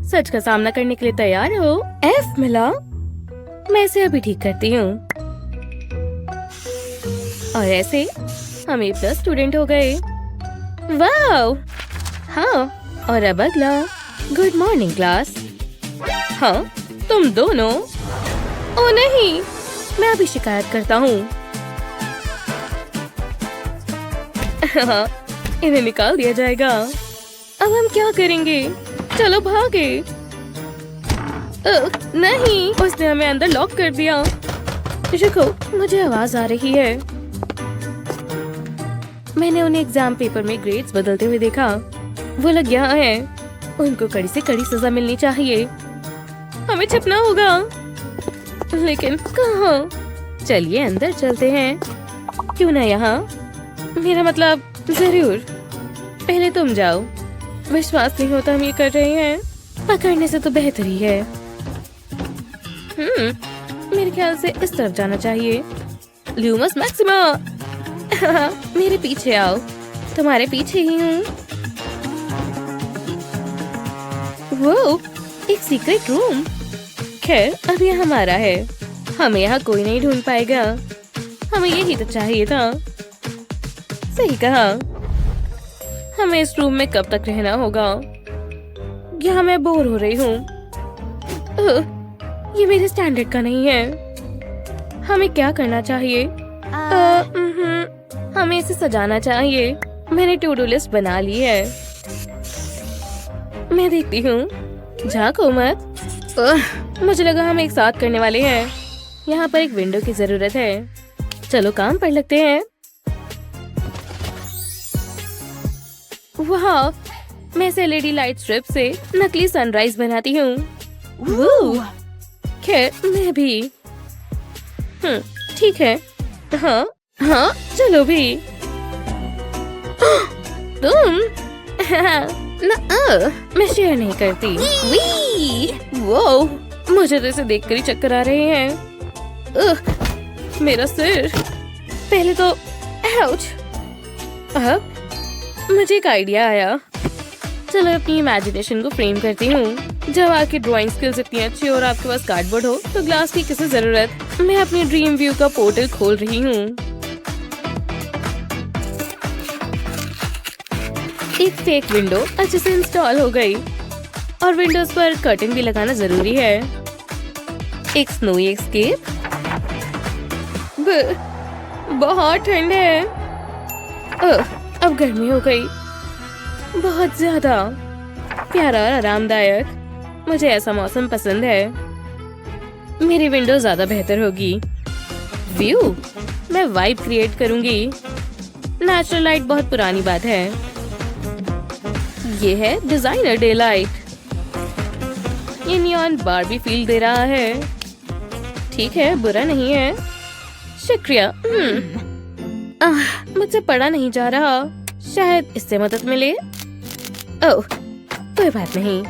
सच का सामना करने के लिए तैयार हो? F मिला। मैं इसे अभी ठीक करती हूँ। और ऐसे हम A+ स्टूडेंट हो गए। वाओ! हाँ, और अब अगला। Good morning class. हाँ, तुम दोनों? ओ नहीं, मैं अभी शिकायत करता हूँ। हाँ, इन्हें निकाल दिया जाएगा। अब हम क्या करेंगे? चलो भागे। नहीं, उसने हमें अंदर लॉक कर दिया। रुको, मुझे आवाज आ रही है। मैंने उन्हें एग्जाम पेपर में ग्रेड्स बदलते हुए देखा। वो लोग यहाँ हैं। उनको कड़ी से कड़ी सजा मिलनी चाहिए। हमें छिपना होगा। लेकिन कहाँ? चलिए अंदर चलते हैं। क्यों ना यहाँ? मेरा मतलब जरूर। पहले तुम जाओ। विश्वास नहीं होता हम ये कर रहे हैं। पकड़ने से तो बेहतर ही है। मेरे ख्याल से इस तरफ जाना चाहिए। ल्यूमस मैक्सिमा। मेरे पीछे आओ। तुम्हारे पीछे ही हूँ। वो एक सीक्रेट रूम। खैर, अब यह हमारा है। हमें यहाँ कोई नहीं ढूंढ पाएगा। हमें यही तो चाहिए था। सही कहा। हमें इस रूम में कब तक रहना होगा? यहाँ मैं बोर हो रही हूँ। ये मेरे स्टैंडर्ड का नहीं है। हमें क्या करना चाहिए? हमें इसे सजाना चाहिए। मैंने टू डू लिस्ट बना ली है। मैं देखती हूँ। झाँको मत। मुझे लगा हम एक साथ करने वाले हैं। यहाँ पर एक विंडो की जरूरत है। चलो काम पर लगते हैं। वाह, मैं इस LED लाइट स्ट्रिप से नकली सनराइज बनाती हूँ। खैर, मैं भी। ठीक है। हाँ हाँ, चलो भी। तुम? मैं शेयर नहीं करती। वो मुझे तो इसे देखकर ही चक्कर आ रहे हैं। मेरा सिर। पहले तो आउच। अब मुझे एक आइडिया आया। चलो अपनी इमेजिनेशन को फ्रेम करती हूँ। जब आपकी ड्राइंग स्किल्स इतनी अच्छी और आपके पास कार्डबोर्ड हो तो ग्लास की किसे जरूरत। मैं अपनी ड्रीम व्यू का पोर्टल खोल रही हूँ। एक फेक विंडो अच्छे से इंस्टॉल हो गई और विंडोज पर कर्टन भी लगाना जरूरी है। एक स्नोई एस्केप। बहुत ठंड है। अब गर्मी हो गई। बहुत ज्यादा प्यारा और आरामदायक। मुझे ऐसा मौसम पसंद है। मेरी विंडो ज्यादा बेहतर होगी। व्यू मैं वाइब क्रिएट करूंगी। नेचुरल लाइट बहुत पुरानी बात है। ये है डिजाइनर डे लाइट। ये नियॉन बारबी फील दे रहा है। ठीक है, बुरा नहीं है। शुक्रिया। मुझसे पढ़ा नहीं जा रहा। शायद इससे मदद मिले। ओह, कोई बात नहीं।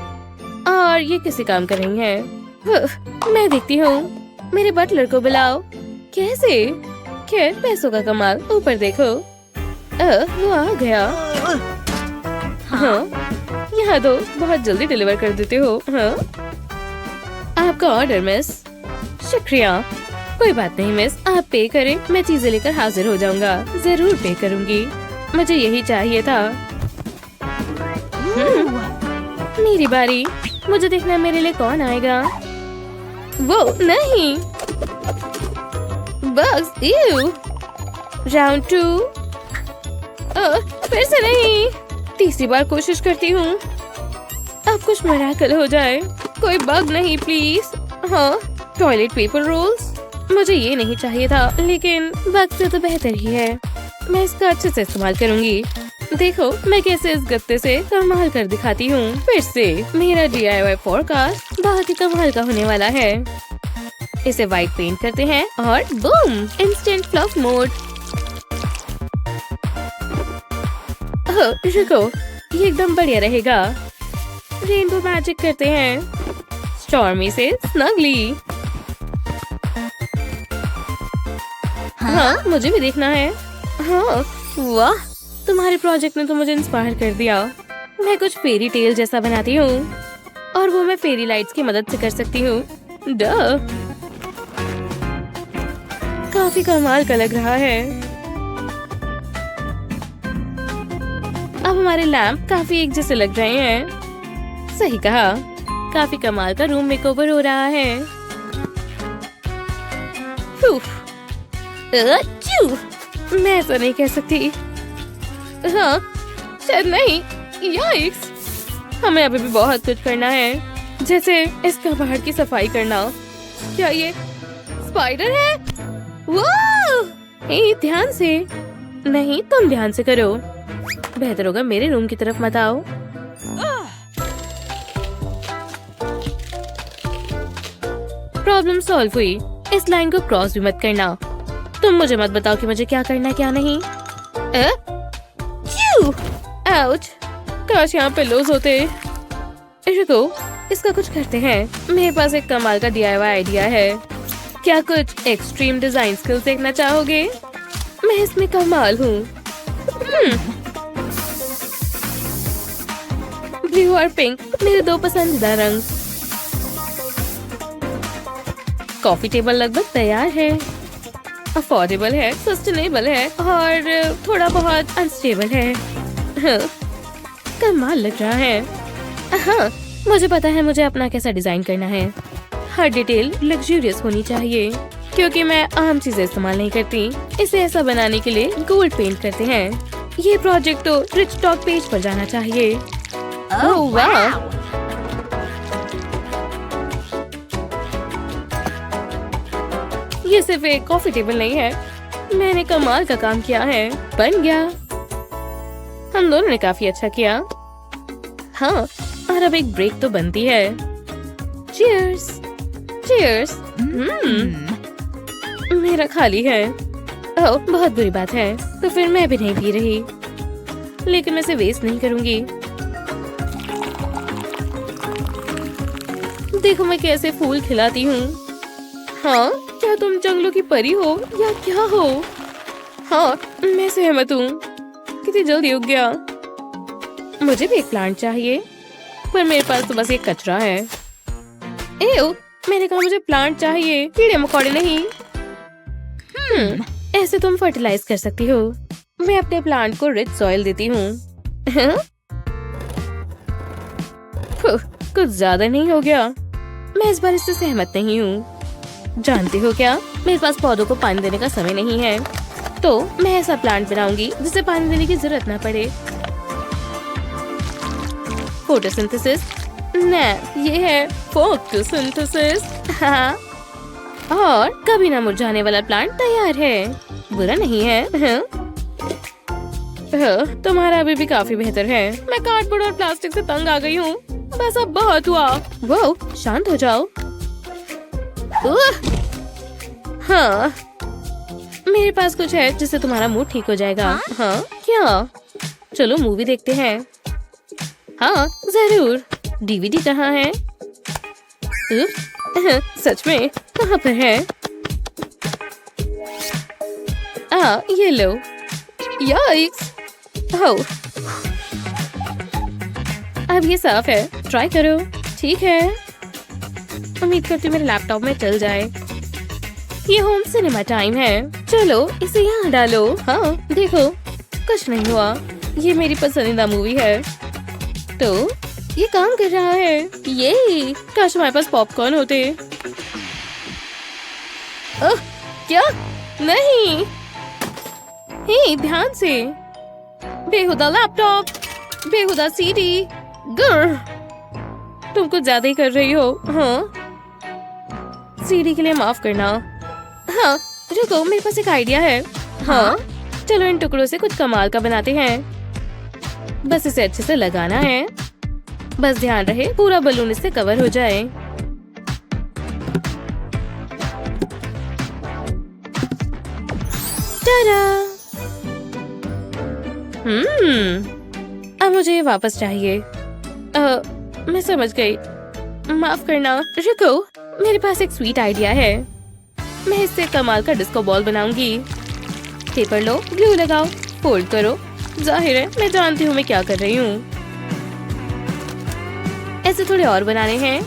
और ये किसी काम कर रही है। मैं देखती हूँ। मेरे बटलर को बुलाओ। कैसे? खैर, पैसों का कमाल। ऊपर देखो। वो आ गया। हाँ, यहाँ दो। बहुत जल्दी डिलीवर कर देते हो। हाँ, आपका ऑर्डर मिस। शुक्रिया। कोई बात नहीं मिस, आप पे करें। मैं चीजें लेकर हाजिर हो जाऊंगा। जरूर पे करूंगी। मुझे यही चाहिए था। मेरी बारी। मुझे देखना मेरे लिए कौन आएगा। वो नहीं। बस राउंड 2। फिर से नहीं। तीसरी बार कोशिश करती हूँ। अब कुछ मिरेकल हो जाए। कोई बग नहीं प्लीज। हाँ, टॉयलेट पेपर रोल्स। मुझे ये नहीं चाहिए था, लेकिन बग से तो बेहतर ही है। मैं इसका अच्छे से इस्तेमाल करूंगी। देखो मैं कैसे इस गत्ते से कमाल कर दिखाती हूँ। फिर से मेरा DIY फोरकास्ट बहुत ही कमाल का होने वाला है। इसे व्हाइट पेंट करते हैं और बूम, इंस्टेंट फ्लफ मोड। रुको, ये एकदम बढ़िया रहेगा। रेनबो मैजिक करते हैं। स्टॉर्मी से स्नगली। हाँ, मुझे भी देखना है। हाँ, वाह, तुम्हारे प्रोजेक्ट ने तो मुझे इंस्पायर कर दिया। मैं कुछ फेरी टेल जैसा बनाती हूँ और वो मैं फेरी लाइट्स की मदद से कर सकती हूँ। डह, काफी कमाल का लग रहा है। अब हमारे लैंप काफी एक जैसे लग रहे हैं। सही कहा, काफी कमाल का रूम मेकओवर हो रहा है। मैं ऐसा नहीं कह सकती। हाँ, शायद नहीं। याइक्स, हमें अभी भी बहुत कुछ करना है, जैसे इस कबाड़ की सफाई करना। क्या ये स्पाइडर है? वो ध्यान से नहीं, तुम ध्यान से करो। बेहतर होगा मेरे रूम की तरफ मत आओ। प्रॉब्लम सॉल्व हुई। इस लाइन को क्रॉस भी मत करना। तुम मुझे मत बताओ कि मुझे क्या करना क्या नहीं। आउच, काश यहाँ पे लोज होते। रुको, इसका कुछ करते हैं। मेरे पास एक कमाल का DIY आइडिया है। क्या कुछ एक्सट्रीम डिजाइन स्किल्स देखना चाहोगे? मैं इसमें कमाल हूँ। ब्लू और पिंक मेरे दो पसंदीदा रंग। कॉफी टेबल लगभग तैयार है। अफोर्डेबल है, सस्टेनेबल है और थोड़ा बहुत अनस्टेबल है। हाँ, कमाल लग रहा है। हाँ, मुझे पता है मुझे अपना कैसा डिजाइन करना है। हर डिटेल लग्जूरियस होनी चाहिए, क्योंकि मैं आम चीजें इस्तेमाल नहीं करती। इसे ऐसा बनाने के लिए गोल्ड पेंट करते हैं। ये प्रोजेक्ट तो रिच टॉक पेज पर जाना चाहिए। ओह वाह! ये सिर्फ एक कॉफी टेबल नहीं है, मैंने कमाल का काम किया है। बन गया। हम दोनों ने काफी अच्छा किया। हाँ, और अब एक ब्रेक तो बनती है। Cheers, cheers. मेरा खाली है। ओह, बहुत बुरी बात है। तो फिर मैं भी नहीं पी रही, लेकिन मैं इसे वेस्ट नहीं करूंगी। देखो मैं कैसे फूल खिलाती हूँ। हाँ, क्या तुम जंगलों की परी हो या क्या हो? हाँ, मैं सहमत हूँ। कितनी जल्दी उग गया। मुझे भी एक प्लांट चाहिए, पर मेरे पास तो बस एक कचरा है। एव, मैंने कहा मुझे प्लांट चाहिए, कीड़े मकोड़े नहीं। ऐसे तुम फर्टिलाइज कर सकती हो। मैं अपने प्लांट को रिच सॉइल देती हूँ। कुछ ज्यादा नहीं हो गया? मैं इस बार इससे सहमत नहीं हूँ। जानती हो क्या, मेरे पास पौधों को पानी देने का समय नहीं है, तो मैं ऐसा प्लांट बनाऊंगी जिसे पानी देने की जरूरत न पड़े। फोटोसिंथेसिस? न, ये है फोटोसिंथेसिस। हाँ, और कभी ना मुरझाने वाला प्लांट तैयार है। बुरा नहीं है। हाँ, तुम्हारा अभी भी काफी बेहतर है। मैं कार्डबोर्ड और प्लास्टिक से तंग आ गई हूँ। बस अब बहुत हुआ। वो शांत हो जाओ। हाँ, मेरे पास कुछ है जिससे तुम्हारा मूड ठीक हो जाएगा। हाँ, क्या? चलो मूवी देखते हैं। हाँ, जरूर। DVD कहाँ है? सच में कहाँ पर है? ये लो। याइक्स! ओह, अब ये साफ है। ट्राई करो। ठीक है, उम्मीद करती हूँ मेरे लैपटॉप में चल जाए। ये होम सिनेमा टाइम है। चलो इसे यहाँ डालो। हाँ, देखो कुछ नहीं हुआ। ये मेरी पसंदीदा मूवी है, तो ये काम कर रहा है। ये काश हमारे पास पॉपकॉर्न होते। ओह, क्या? नहीं। हे, ध्यान से। बेहुदा लैपटॉप, बेहुदा CD। गुर, तुम कुछ ज्यादा ही कर रही हो। हाँ, CD के लिए माफ करना। हाँ, रुको, मेरे पास एक आइडिया है। हाँ, चलो इन टुकड़ों से कुछ कमाल का बनाते हैं। बस इसे अच्छे से लगाना है। बस ध्यान रहे पूरा बलून इससे कवर हो जाए। टाडा! अब मुझे ये वापस चाहिए। मैं समझ गई। माफ करना। रुको, मेरे पास एक स्वीट आइडिया है। मैं इससे कमाल का डिस्को बॉल बनाऊंगी। पेपर लो, ग्लू लगाओ, फोल्ड करो। जाहिर है मैं जानती हूँ मैं क्या कर रही हूँ। ऐसे थोड़े और बनाने हैं।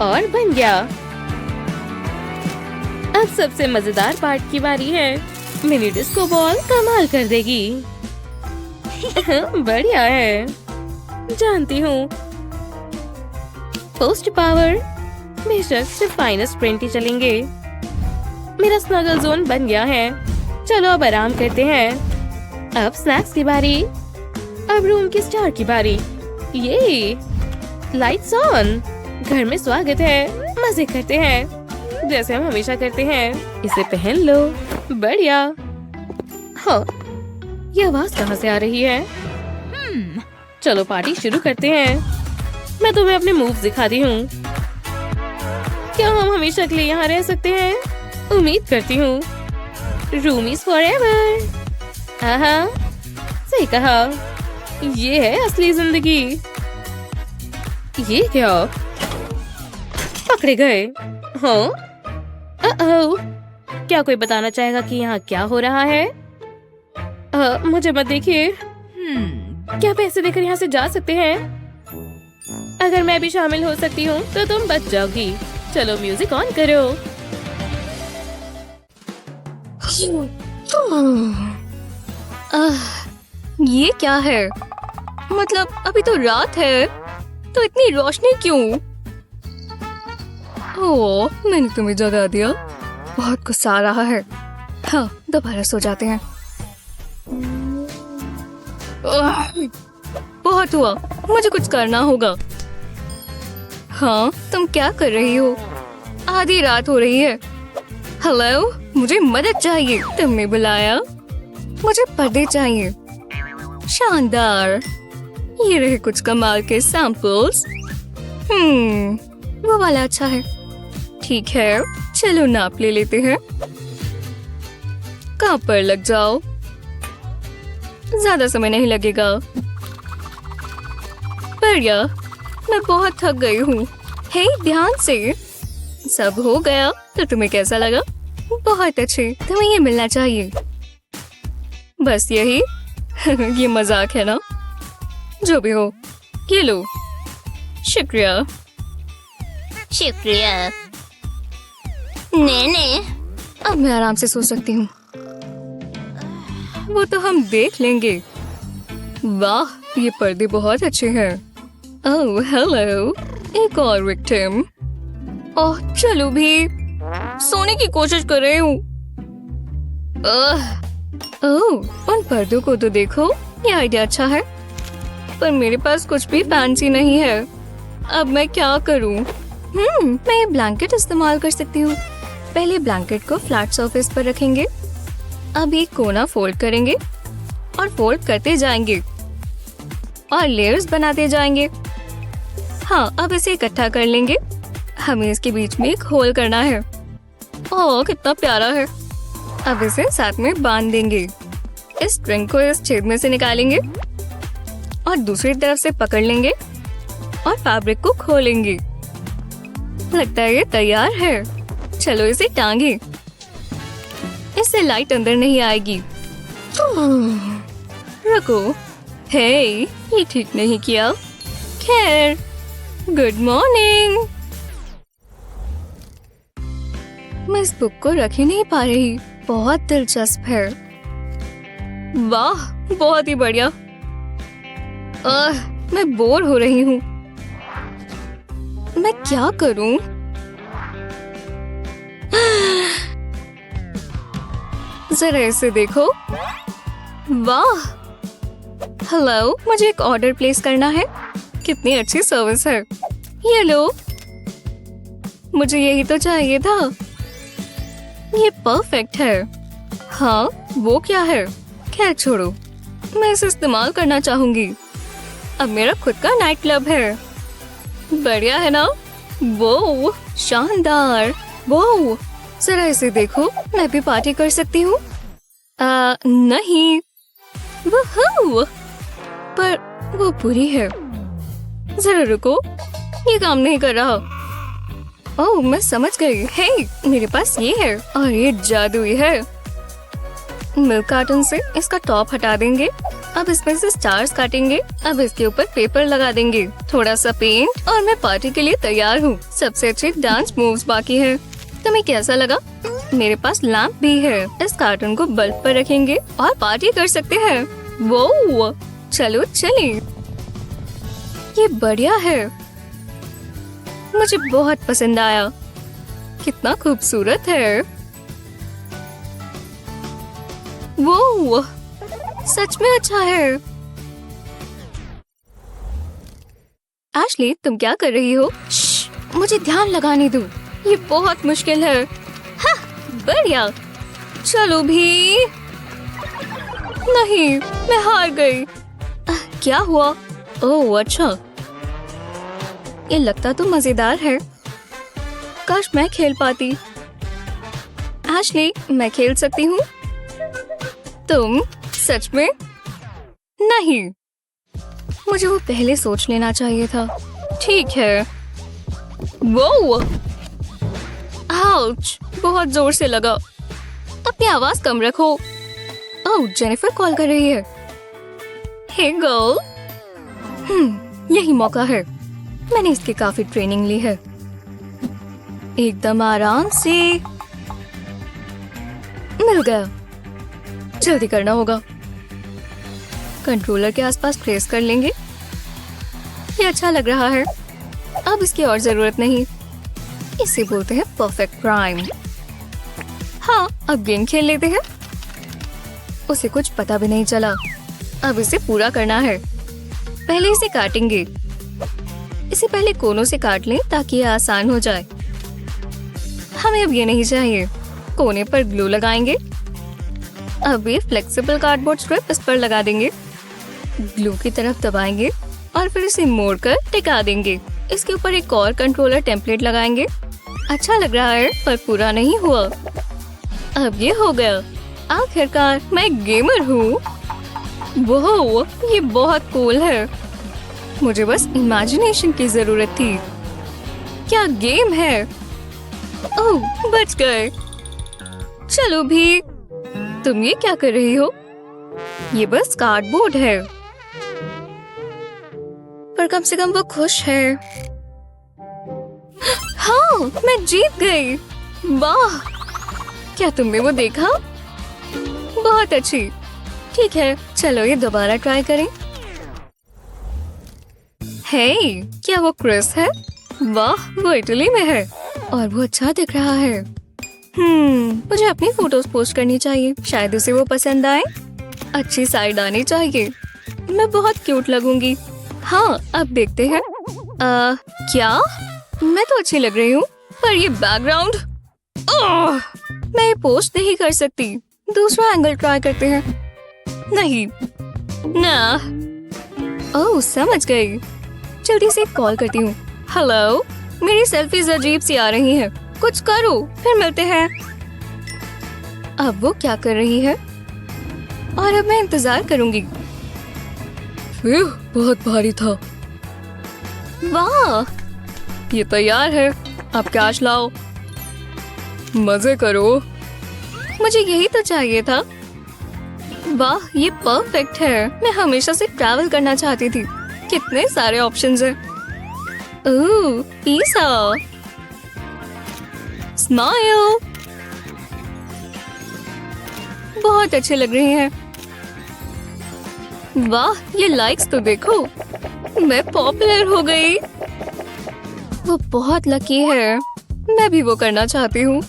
और बन गया। अब सबसे मजेदार पार्ट की बारी है। मिनी डिस्को बॉल कमाल कर देगी। बढ़िया है, जानती हूँ। पोस्ट पावर बेशक सिर्फ फाइनेस्ट प्रिंट ही चलेंगे। मेरा स्नगल जोन बन गया है। चलो अब आराम करते हैं। अब स्नैक्स की बारी। अब रूम की स्टार की बारी। ये लाइट्स ऑन। घर में स्वागत है। मजे करते हैं जैसे हम हमेशा करते हैं। इसे पहन लो। बढ़िया। हाँ, ये आवाज कहाँ से आ रही है? चलो पार्टी शुरू करते हैं। मैं तुम्हें अपने मूव्स दिखाती हूँ। क्या हम हमेशा के लिए यहाँ रह सकते हैं? उम्मीद करती हूँ। Rumi's forever. हाँ, सही कहा। ये है असली जिंदगी। ये क्या? पकड़े गए। हाँ? क्या कोई बताना चाहेगा कि यहाँ क्या हो रहा है? मुझे मत देखिए। क्या पैसे देकर यहाँ से जा सकते हैं? अगर मैं भी शामिल हो सकती हूँ तो तुम बच जाओगी। चलो म्यूजिक ऑन करो। ये क्या है? मतलब अभी तो रात है, तो इतनी रोशनी क्यों? ओह, मैंने तुम्हें जगा दिया। बहुत गुस्सा आ रहा है। हाँ, दोबारा सो जाते हैं। बहुत हुआ, मुझे कुछ करना होगा। हाँ, तुम क्या कर रही हो? आधी रात हो रही है। हेलो, मुझे मदद चाहिए। तुमने बुलाया? मुझे पर्दे चाहिए। शानदार। ये रहे कुछ कमाल के सैंपल्स। वो वाला अच्छा है। ठीक है, चलो नाप ले लेते हैं। कहाँ पर लग जाओ। ज्यादा समय नहीं लगेगा। बढ़िया, मैं बहुत थक गई हूँ। हे, ध्यान से। सब हो गया तो तुम्हें कैसा लगा? बहुत अच्छे, तुम्हें ये मिलना चाहिए। बस यही? ये मजाक है ना? जो भी हो, ये लो। शुक्रिया। शुक्रिया। नहीं, अब मैं आराम से सो सकती हूँ। वो तो हम देख लेंगे। वाह, ये पर्दे बहुत अच्छे हैं। ओह हेलो, एक और विक्टिम। ओह, चलो भी सोने की कोशिश कर रही हूँ। ओह, उन पर्दों को तो देखो। ये आइडिया अच्छा है, पर मेरे पास कुछ भी फैंसी नहीं है। अब मैं क्या करूँ? मैं ये ब्लैंकेट इस्तेमाल कर सकती हूँ। पहले ब्लैंकेट को फ्लैट सरफेस पर रखेंगे। अब एक कोना फोल्ड करेंगे और फोल्ड करते जाएंगे और लेयर्स बनाते जाएंगे। हाँ, अब इसे इकट्ठा कर लेंगे। हमें इसके बीच में एक होल करना है। ओह, कितना प्यारा है। अब इसे साथ में बांध देंगे। इस स्ट्रिंग को इस छेद में से निकालेंगे और दूसरी तरफ से पकड़ लेंगे और फैब्रिक को खोलेंगे। लगता है ये तैयार है। चलो इसे टांगे। इससे लाइट अंदर नहीं आएगी। रुको, हे, ये ठीक नहीं किया। खैर, गुड मॉर्निंग। मैं इस बुक को रख ही नहीं पा रही। बहुत दिलचस्प है। वाह, बहुत ही बढ़िया। मैं बोर हो रही हूँ। मैं क्या करूँ? जरा इसे देखो। वाह, हेलो, मुझे एक ऑर्डर प्लेस करना है। कितनी अच्छी सर्विस है। ये लो, मुझे यही तो चाहिए था। ये परफेक्ट है। हाँ, वो क्या है? खैर छोड़ो, मैं इसे इस्तेमाल करना चाहूंगी। अब मेरा खुद का नाइट क्लब है। बढ़िया है ना? वो शानदार। वो जरा इसे देखो, मैं भी पार्टी कर सकती हूँ। नहीं, वो पर वो बुरी है। जरा रुको, ये काम नहीं कर रहा। ओह, मैं समझ गई। हे, मेरे पास ये है और ये जादुई है। मिल्क कार्टन से इसका टॉप हटा देंगे अब इसमें से स्टार्स काटेंगे। अब इसके ऊपर पेपर लगा देंगे, थोड़ा सा पेंट, और मैं पार्टी के लिए तैयार हूँ। सबसे अच्छे डांस मूव्स बाकी है। तुम्हें कैसा लगा? मेरे पास लैंप भी है। इस कार्टून को बल्ब पर रखेंगे और पार्टी कर सकते हैं। वो चलो चलें। ये बढ़िया है, मुझे बहुत पसंद आया। कितना खूबसूरत है। वो सच में अच्छा है। एशली, तुम क्या कर रही हो? मुझे ध्यान लगाने दो, ये बहुत मुश्किल है। हाँ, बढ़िया। चलो भी। नहीं, मैं हार गई। क्या हुआ? ओह अच्छा, ये लगता तो मजेदार है। काश मैं खेल पाती। एशली, मैं खेल सकती हूँ? तुम सच में? नहीं, मुझे वो पहले सोच लेना चाहिए था। ठीक है। वो आउच, बहुत जोर से लगा। अपनी आवाज कम रखो। ओह, जेनिफर कॉल कर रही है। हे गर्ल, यही मौका है। मैंने इसकी काफी ट्रेनिंग ली है। एकदम आराम से। मिल गया। जल्दी करना होगा। कंट्रोलर के आसपास ट्रेस कर लेंगे। ये अच्छा लग रहा है। अब इसकी और जरूरत नहीं। इसे बोलते हैं परफेक्ट क्राइम। हाँ, अब गेम खेल लेते हैं। उसे कुछ पता भी नहीं चला। अब इसे पूरा करना है। पहले इसे काटेंगे। इसे पहले कोनों से काट लें ताकि यह आसान हो जाए। हमें अब ये नहीं चाहिए। कोने पर ग्लू लगाएंगे। अब ये फ्लेक्सिबल कार्डबोर्ड स्ट्रिप इस पर लगा देंगे। ग्लू की तरफ दबाएंगे और फिर इसे मोड़कर टिका देंगे। इसके ऊपर एक और कंट्रोलर टेम्पलेट लगाएंगे। अच्छा लग रहा है, पर पूरा नहीं हुआ। अब ये हो गया। आखिरकार मैं गेमर हूँ। वो ये बहुत कूल है। मुझे बस इमेजिनेशन की जरूरत थी। क्या गेम है। ओह, बच गए। चलो भी। तुम ये क्या कर रही हो? ये बस कार्डबोर्ड है, पर कम से कम वो खुश है। हाँ, मैं जीत गई। वाह, क्या तुमने वो देखा? बहुत अच्छी। ठीक है, चलो ये दोबारा ट्राई करें। हे, क्या वो क्रिस है? वाह, वो इटली में है और वो अच्छा दिख रहा है। मुझे अपनी फोटोज पोस्ट करनी चाहिए। शायद उसे वो पसंद आए। अच्छी साइड आनी चाहिए। मैं बहुत क्यूट लगूंगी। हाँ, अब देखते हैं। क्या? मैं तो अच्छी लग रही हूँ, पर ये बैकग्राउंड। मैं ये पोस्ट नहीं कर सकती। दूसरा एंगल ट्राई करते हैं। नहीं ना। ओह, समझ गई। जल्दी से कॉल करती हूँ। हेलो, मेरी सेल्फीज अजीब सी आ रही हैं। कुछ करो, फिर मिलते हैं। अब वो क्या कर रही है? और अब मैं इंतजार करूंगी। बहुत भारी था। वाह, ये तैयार है। अब कैश लाओ, मजे करो। मुझे यही तो चाहिए था। वाह, ये परफेक्ट है। मैं हमेशा से ट्रैवल करना चाहती थी। कितने सारे ऑप्शंस हैं। ओह, पिज़्ज़ा। स्माइल। बहुत अच्छे लग रहे हैं। वाह, ये लाइक्स तो देखो। मैं पॉपुलर हो गई। वो बहुत लकी है। मैं भी वो करना चाहती हूँ।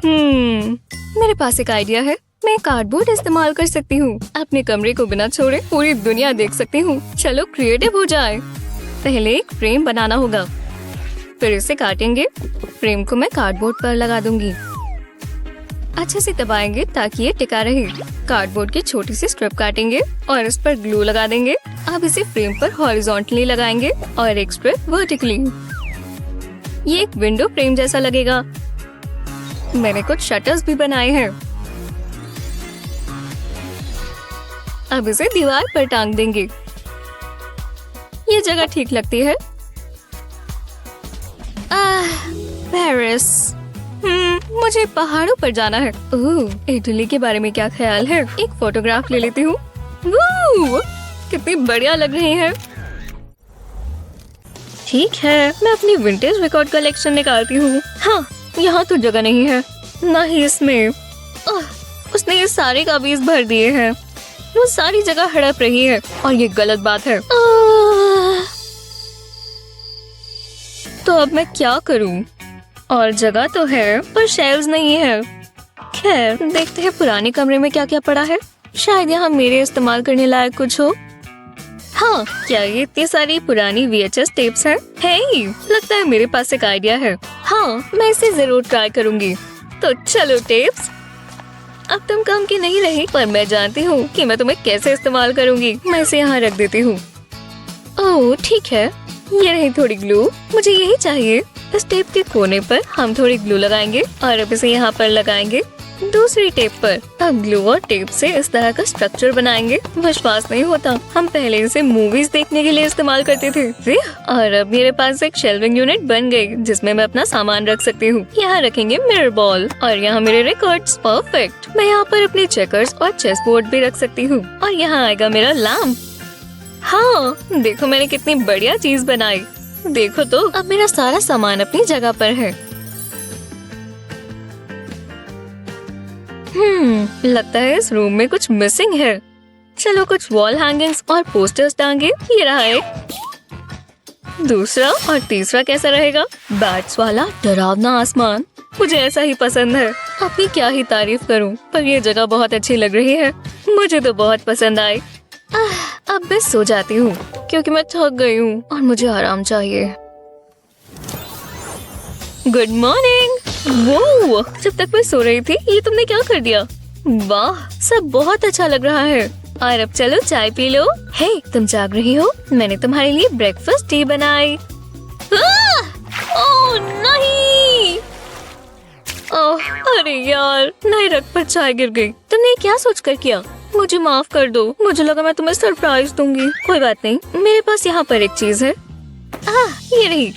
मेरे पास एक आइडिया है। मैं कार्डबोर्ड इस्तेमाल कर सकती हूँ। अपने कमरे को बिना छोड़े पूरी दुनिया देख सकती हूँ। चलो क्रिएटिव हो जाए। पहले एक फ्रेम बनाना होगा, फिर इसे काटेंगे। फ्रेम को मैं कार्डबोर्ड पर लगा दूंगी। अच्छे से दबाएंगे ताकि ये टिका रहे। कार्डबोर्ड की छोटी सी स्ट्रिप काटेंगे और इस पर ग्लू लगा देंगे। अब इसे फ्रेम पर हॉरिजॉन्टली लगाएंगे और एक स्ट्रिप वर्टिकली। ये एक विंडो फ्रेम जैसा लगेगा। मैंने कुछ शटर्स भी बनाए हैं। अब इसे दीवार पर टांग देंगे। ये जगह ठीक लगती है। पेरिस। मुझे पहाड़ों पर जाना है। ओह, इटली के बारे में क्या ख्याल है? एक फोटोग्राफ ले लेती हूँ। कितनी बढ़िया लग रही है। ठीक है, मैं अपनी विंटेज रिकॉर्ड कलेक्शन निकालती हूँ। हाँ, यहाँ तो जगह नहीं है, ना ही इसमें। उसने ये सारे कागज भर दिए हैं। वो सारी जगह हड़प रही है और ये गलत बात है। तो अब मैं क्या करूँ? और जगह तो है पर शेल्व्स नहीं है। खैर, देखते हैं पुराने कमरे में क्या क्या पड़ा है। शायद यहाँ मेरे इस्तेमाल करने लायक कुछ हो। हाँ, क्या ये इतनी सारी पुरानी VHS टेप्स हैं? हे, लगता है मेरे पास एक आइडिया है। हाँ, मैं इसे जरूर ट्राई करूंगी। तो चलो टेप्स, अब तुम काम की नहीं रही, पर मैं जानती हूँ कि मैं तुम्हें कैसे इस्तेमाल करूंगी। मैं इसे यहाँ रख देती हूँ। ओह, ठीक है, ये रही थोड़ी ग्लू। मुझे यही चाहिए। इस टेप के कोने पर हम थोड़ी ग्लू लगाएंगे और अब इसे यहाँ पर लगाएंगे दूसरी टेप पर। अब ग्लू और टेप से इस तरह का स्ट्रक्चर बनाएंगे। विश्वास नहीं होता, हम पहले इसे मूवीज देखने के लिए इस्तेमाल करते थे। और अब मेरे पास एक शेल्विंग यूनिट बन गई जिसमें मैं अपना सामान रख सकती हूँ। यहाँ रखेंगे मिरर बॉल और यहाँ मेरे रिकॉर्ड्स। परफेक्ट। मैं यहाँ पर अपने चेकर्स और चेस बोर्ड भी रख सकती हूँ और यहाँ आएगा मेरा लैम्प। हाँ, देखो मैंने कितनी बढ़िया चीज बनाई। देखो तो, अब मेरा सारा सामान अपनी जगह पर है। लगता है इस रूम में कुछ मिसिंग है। चलो कुछ वॉल हैंगिंग्स और पोस्टर्स टांगे। ये रहा एक। दूसरा और तीसरा कैसा रहेगा? बैट्स वाला डरावना आसमान। मुझे ऐसा ही पसंद है। अपनी क्या ही तारीफ करूं, पर ये जगह बहुत अच्छी लग रही है। मुझे तो बहुत पसंद आई। अब मैं सो जाती हूँ क्योंकि मैं थक गई हूँ और मुझे आराम चाहिए। Good morning. वो जब तक मैं सो रही थी ये तुमने क्या कर दिया? वाह, सब बहुत अच्छा लग रहा है। और अब चलो चाय पी लो। हे, तुम जाग रही हो? मैंने तुम्हारे लिए ब्रेकफास्ट टी बनाई। ओह नहीं! ओह, अरे यार, नए रग पर चाय गिर गई। तुमने क्या सोचकर किया? मुझे माफ कर दो। मुझे लगा मैं तुम्हें सरप्राइज दूंगी। कोई बात नहीं, मेरे पास यहाँ पर एक चीज है। ये रही।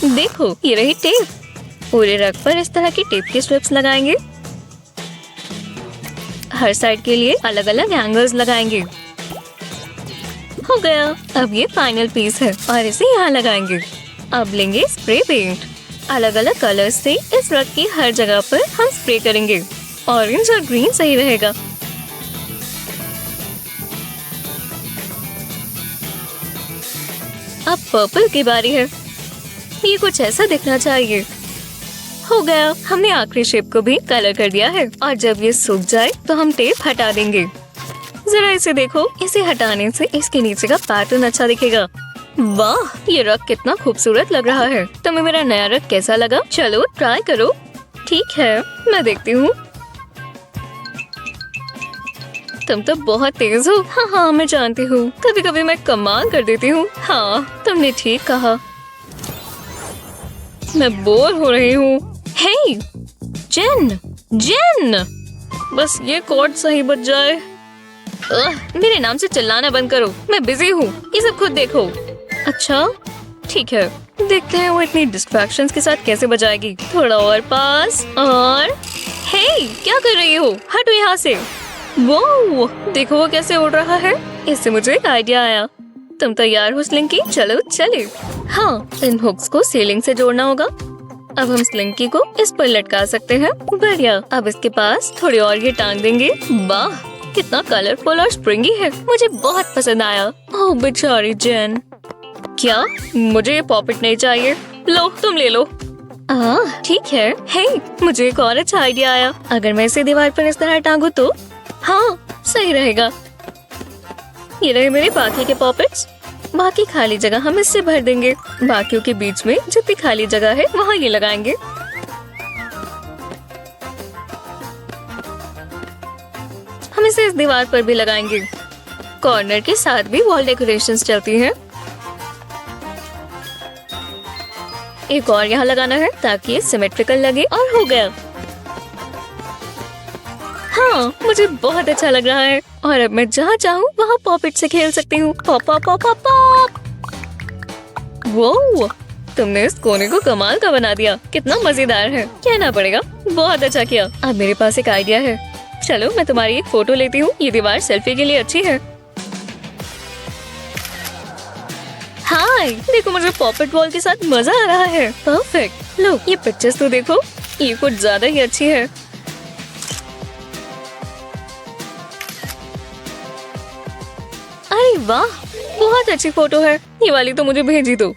देखो, ये रही टेप। पूरे रग पर इस तरह की टेप की स्ट्रिप्स लगाएंगे। हर साइड के लिए अलग अलग एंगल्स लगाएंगे। हो गया। अब ये फाइनल पीस है और इसे यहाँ लगाएंगे। अब लेंगे स्प्रे पेंट। अलग अलग कलर्स से इस रग की हर जगह पर हम स्प्रे करेंगे। ऑरेंज और ग्रीन सही रहेगा। अब पर्पल की बारी है। ये कुछ ऐसा दिखना चाहिए। हो गया, हमने आखिरी शेप को भी कलर कर दिया है और जब ये सूख जाए तो हम टेप हटा देंगे। जरा इसे देखो, इसे हटाने से इसके नीचे का पैटर्न अच्छा दिखेगा। वाह, ये रग कितना खूबसूरत लग रहा है। तुम्हें मेरा नया रग कैसा लगा? चलो ट्राई करो। ठीक है, मैं देखती हूँ। तुम तो बहुत तेज हो। हाँ, मैं जानती हूँ, कभी कभी मैं कमाल कर देती हूँ। हाँ, तुमने ठीक कहा। मैं बोर हो रही हूँ। हे, जेन, बस ये कॉर्ड सही बज जाए। मेरे नाम से चिल्लाना बंद करो, मैं बिजी हूँ। ये सब खुद देखो। अच्छा, ठीक है, देखते हैं वो इतनी डिस्ट्रैक्शंस के साथ कैसे बजाएगी। थोड़ा और पास और। हे, क्या कर रही हो? हटो यहाँ से। वो देखो वो कैसे उड़ रहा है। इससे मुझे एक आइडिया आया। तुम तैयार हो स्लिंकी? चलो चले। हाँ, इन हुक्स को सीलिंग से जोड़ना होगा। अब हम स्लिंकी को इस पर लटका सकते हैं। बढ़िया। अब इसके पास थोड़ी और ये टांग देंगे। वाह, कितना कलरफुल और स्प्रिंगी है। मुझे बहुत पसंद आया। ओह बेचारी जेन। क्या मुझे ये पॉपेट नहीं चाहिए? लो, तुम ले लो। ठीक है। हे, मुझे एक और अच्छा आइडिया आया। अगर मैं इसे दीवार पर इस तरह टांगू तो? हाँ, सही रहेगा। ये रहे मेरे बाकी के पॉपेट्स। बाकी खाली जगह हम इससे भर देंगे। बाकियों के बीच में जितनी खाली जगह है वहाँ ये लगाएंगे। हम इसे इस दीवार पर भी लगाएंगे। कॉर्नर के साथ भी वॉल डेकोरेशंस चलती हैं। एक और यहाँ लगाना है ताकि ये सिमेट्रिकल लगे और हो गया। हाँ, मुझे बहुत अच्छा लग रहा है और अब मैं जहाँ चाहूँ वहाँ पॉपेट से खेल सकती हूँ। Pop pop pop pop pop. वो, तुमने इस कोने को कमाल का बना दिया। कितना मजेदार है, कहना पड़ेगा। बहुत अच्छा किया। अब मेरे पास एक आइडिया है। चलो मैं तुम्हारी एक फोटो लेती हूँ। ये दीवार सेल्फी के लिए अच्छी है। हाय, देखो मुझे पॉपेट बॉल के साथ मजा आ रहा है। परफेक्ट। लो ये पिक्चर्स तो देखो, ये कुछ ज्यादा ही अच्छी है। अरे वाह, बहुत अच्छी फोटो है। ये वाली तो मुझे भेजी दो।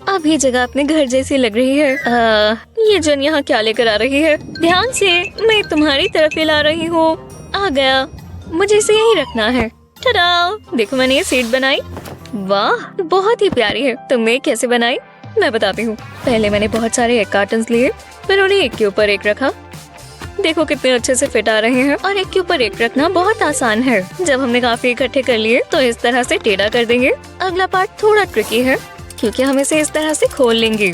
अब ये जगह अपने घर जैसी लग रही है। ये जन यहाँ क्या लेकर आ रही है? ध्यान से, मैं तुम्हारी तरफ ही ला रही हूँ। आ गया, मुझे इसे यहीं रखना है। टडा, देखो मैंने ये सीट बनाई। वाह, बहुत ही प्यारी है। तुमने कैसे बनाई? मैं बताती हूँ। पहले मैंने बहुत सारे एग कार्टन्स लिए, फिर उन्हें एक के ऊपर एक रखा। देखो कितने अच्छे से फिट आ रहे हैं। और एक के ऊपर एक रखना बहुत आसान है। जब हमने काफी इकट्ठे कर लिए तो इस तरह से टेढ़ा कर देंगे। अगला पार्ट थोड़ा ट्रिकी है क्योंकि हम इसे इस तरह से खोल लेंगे।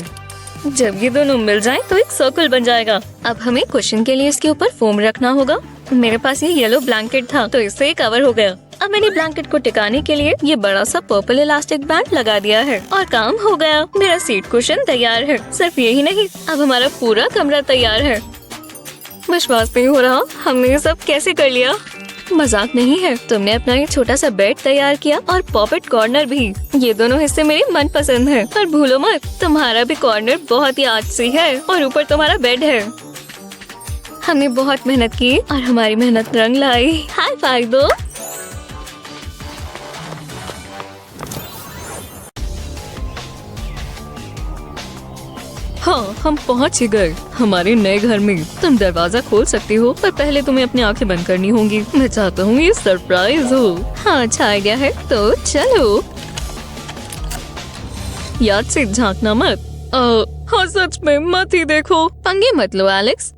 जब ये दोनों मिल जाएं तो एक सर्कल बन जाएगा। अब हमें कुशन के लिए इसके ऊपर फोम रखना होगा। मेरे पास ये येलो ब्लैंकेट था तो इससे ये कवर हो गया। अब मैंने ब्लैंकेट को टिकाने के लिए ये बड़ा सा पर्पल इलास्टिक बैंड लगा दिया है और काम हो गया। मेरा सीट कुशन तैयार है। सिर्फ यही नहीं, अब हमारा पूरा कमरा तैयार है। विश्वास नहीं हो रहा, हमने ये सब कैसे कर लिया। मजाक नहीं है, तुमने अपना ये छोटा सा बेड तैयार किया और पॉपेट कॉर्नर भी। ये दोनों हिस्से मेरे मन पसंद है। पर भूलो मत, तुम्हारा भी कॉर्नर बहुत ही आलसी है और ऊपर तुम्हारा बेड है। हमने बहुत मेहनत की और हमारी मेहनत रंग लाई। हाई फाइव दो। हाँ, हम पहुँच ही गए हमारे नए घर में। तुम दरवाजा खोल सकती हो, पर पहले तुम्हें अपनी आंखें बंद करनी होंगी। मैं चाहता हूँ ये सरप्राइज हो। हाँ, अच्छा आइडिया है, तो चलो। याद से झांकना मत। हाँ सच में, मत ही देखो। पंगे मत लो एलेक्स।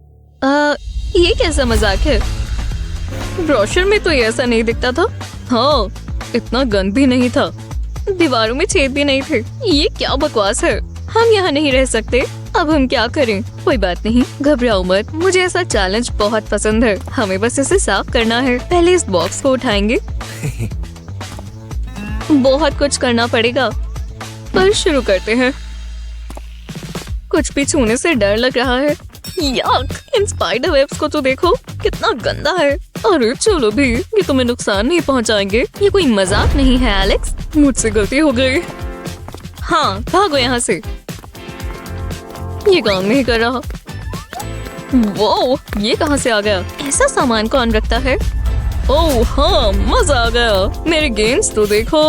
ये कैसा मजाक है? ब्रोशर में तो ये ऐसा नहीं दिखता था। हाँ, इतना गंद भी नहीं था। दीवारों में छेद भी नहीं थे। ये क्या बकवास है? हम यहाँ नहीं रह सकते। अब हम क्या करें? कोई बात नहीं, घबराओ मत। मुझे ऐसा चैलेंज बहुत पसंद है। हमें बस इसे साफ करना है। पहले इस बॉक्स को उठाएंगे। बहुत कुछ करना पड़ेगा, पर शुरू करते हैं। कुछ भी छूने से डर लग रहा है। याक, इन स्पाइडर वेब्स को तो देखो, कितना गंदा है। अरे चलो भी, ये तुम्हें नुकसान नहीं पहुंचाएंगे। ये कोई मजाक नहीं है एलेक्स, मुझसे गलती हो गई। हाँ, भागो यहाँ से। ये काम नहीं कर रहा। वो ये कहाँ से आ गया? ऐसा सामान कौन रखता है? ओह हाँ, मजा आ गया। मेरे गेम्स तो देखो।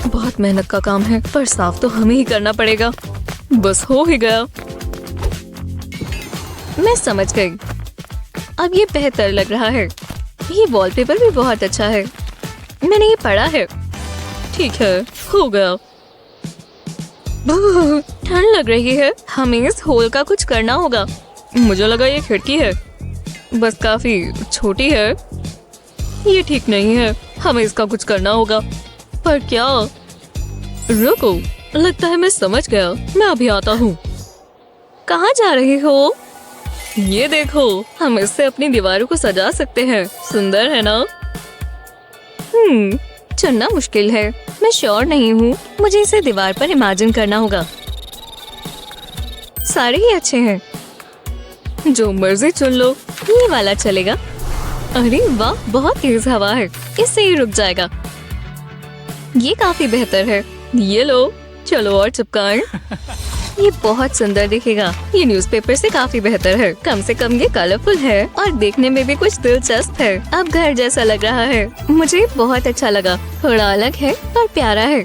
बहुत मेहनत का काम है, पर साफ तो हमें ही करना पड़ेगा। बस हो ही गया। मैं समझ गई। अब ये बेहतर लग रहा है। ये वॉलपेपर भी बहुत अच्छा है। मैंने ये पढ़ा है। ठीक है, हो गया। ठंड लग रही है। हमें इस होल का कुछ करना होगा। मुझे लगा ये खिड़की है, बस काफी छोटी है। ये ठीक नहीं है, हमें इसका कुछ करना होगा। पर क्या? रुको, लगता है मैं समझ गया। मैं अभी आता हूँ। कहाँ जा रही हो? ये देखो, हम इससे अपनी दीवारों को सजा सकते हैं। सुंदर है ना? चुनना मुश्किल है। मैं श्योर नहीं हूँ। मुझे इसे दीवार पर इमेजिन करना होगा। सारे ही अच्छे हैं, जो मर्जी चुन लो। ये वाला चलेगा। अरे वाह, बहुत तेज हवा है, इससे ही रुक जाएगा। ये काफी बेहतर है। ये लो, चलो और चिपकाएं। ये बहुत सुंदर दिखेगा। ये न्यूज़पेपर से काफी बेहतर है। कम से कम ये कलरफुल है और देखने में भी कुछ दिलचस्प है। अब घर जैसा लग रहा है। मुझे बहुत अच्छा लगा। थोड़ा अलग है पर प्यारा है।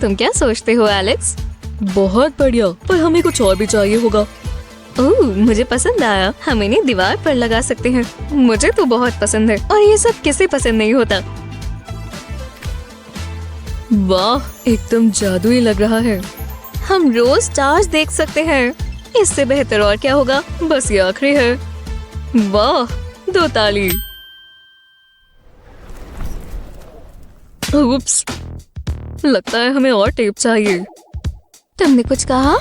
तुम क्या सोचते हो एलेक्स? बहुत बढ़िया, पर हमें कुछ और भी चाहिए होगा। ओह, मुझे पसंद आया। हम इन्हें दीवार पर लगा सकते हैं। मुझे तो बहुत पसंद है, और ये सब किसे पसंद नहीं होता। वाह, एकदम जादुई लग रहा है। हम रोज स्टार्स देख सकते हैं। इससे बेहतर और क्या होगा? बस ये आखिरी है। वाह, 2 ताली। उप्स, लगता है हमें और टेप चाहिए। तुमने कुछ कहा?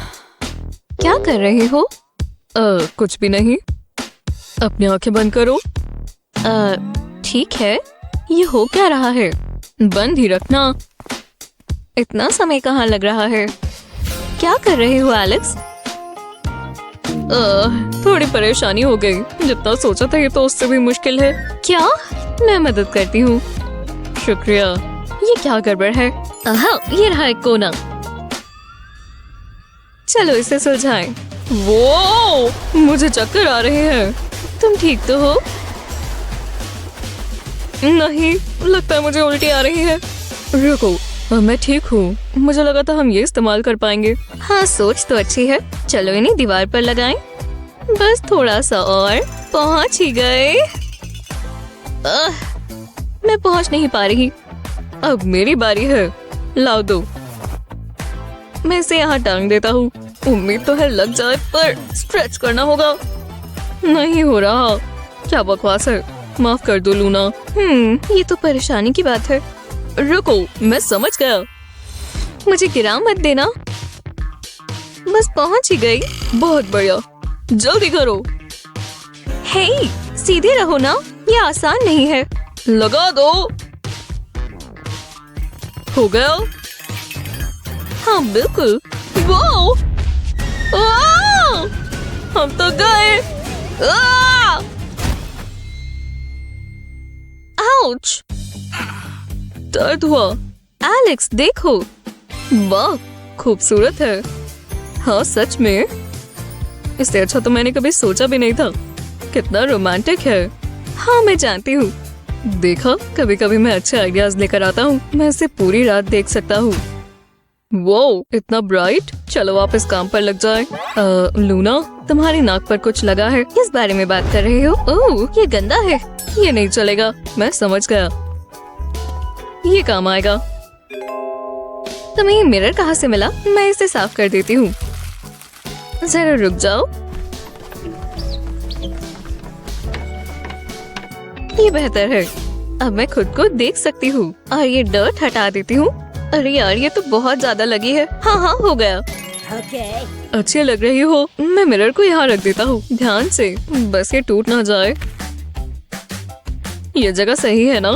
क्या कर रहे हो? कुछ भी नहीं। अपनी आंखें बंद करो। ठीक है। ये हो क्या रहा है? बंद ही रखना। इतना समय कहाँ लग रहा है? क्या कर रहे हो एलेक्स? थोड़ी परेशानी हो गई। जितना सोचा था ये तो उससे भी मुश्किल है। क्या? मैं मदद करती हूँ। शुक्रिया। ये क्या गड़बड़ है? हाँ, ये रहा एक कोना। चलो इसे सुलझाएं। वो मुझे चक्कर आ रहे हैं। तुम ठीक तो हो? नहीं, लगता है मुझे उल्टी आ रही है। रुको, मैं ठीक हूँ। मुझे लगा था हम ये इस्तेमाल कर पाएंगे। हाँ, सोच तो अच्छी है। चलो इन्हें दीवार पर लगाएं। बस थोड़ा सा और। पहुंच ही गए। मैं पहुंच नहीं पा रही। अब मेरी बारी है। लाओ दो। मैं इसे यहाँ टांग देता हूँ। उम्मीद तो है लग जाए, पर स्ट्रेच करना होगा। नहीं हो रहा। क्या बकवास है। माफ कर दो लूना। ये तो परेशानी की बात है। रुको, मैं समझ गया। मुझे गिरा मत देना। बस पहुंच ही गई। बहुत बढ़िया, जल्दी करो। हे, सीधे रहो ना, ये आसान नहीं है। लगा दो। हो गया? हाँ बिल्कुल। वो हम तो गए। आउच! दर्द हुआ। एलेक्स देखो। वाह, खूबसूरत है। हाँ सच में, इससे अच्छा तो मैंने कभी सोचा भी नहीं था। कितना रोमांटिक है। हाँ मैं जानती हूँ। देखा, कभी कभी मैं अच्छे आइडियाज लेकर आता हूँ। मैं इसे पूरी रात देख सकता हूँ। वो इतना ब्राइट। चलो वापस काम पर लग जाए। लूना, तुम्हारी नाक पर कुछ लगा है। किस बारे में बात कर रहे हो? ओह, ये गंदा है। ये नहीं चलेगा। मैं समझ गया, ये काम आएगा। तुम्हें ये मिरर कहाँ से मिला? मैं इसे साफ कर देती हूँ। जरा रुक जाओ। ये बेहतर है। अब मैं खुद को देख सकती हूँ और ये डर्ट हटा देती हूँ। अरे यार, ये तो बहुत ज्यादा लगी है। हाँ, हो गया। अच्छी लग रही हो। मैं मिरर को यहाँ रख देता हूँ। ध्यान से, बस ये टूट ना जाए। ये जगह सही है ना?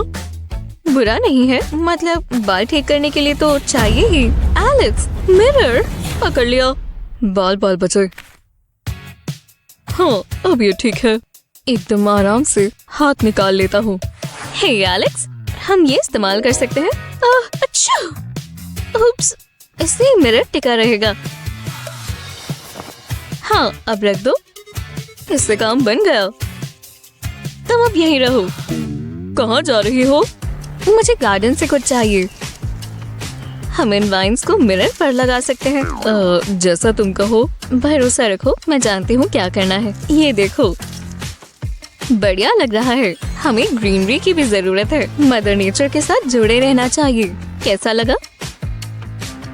बुरा नहीं है, मतलब बाल ठीक करने के लिए तो चाहिए ही। एलेक्स, मिरर पकड़ लिया। बाल बचे। हाँ, अब ये ठीक है। एकदम आराम से हाथ निकाल लेता हूँ। हे एलेक्स, हम ये इस्तेमाल कर सकते हैं। अच्छा, उप्स, इससे मिरर टिका रहेगा। हाँ, अब रख दो। इससे काम बन गया। तुम अब यहीं रहो। कहाँ जा रही हो? मुझे गार्डन से कुछ चाहिए। हम इन वाइन्स को मिरर पर लगा सकते हैं। जैसा तुम कहो। भरोसा रखो, मैं जानती हूँ क्या करना है। ये देखो, बढ़िया लग रहा है। हमें ग्रीनरी की भी जरूरत है। मदर नेचर के साथ जुड़े रहना चाहिए। कैसा लगा?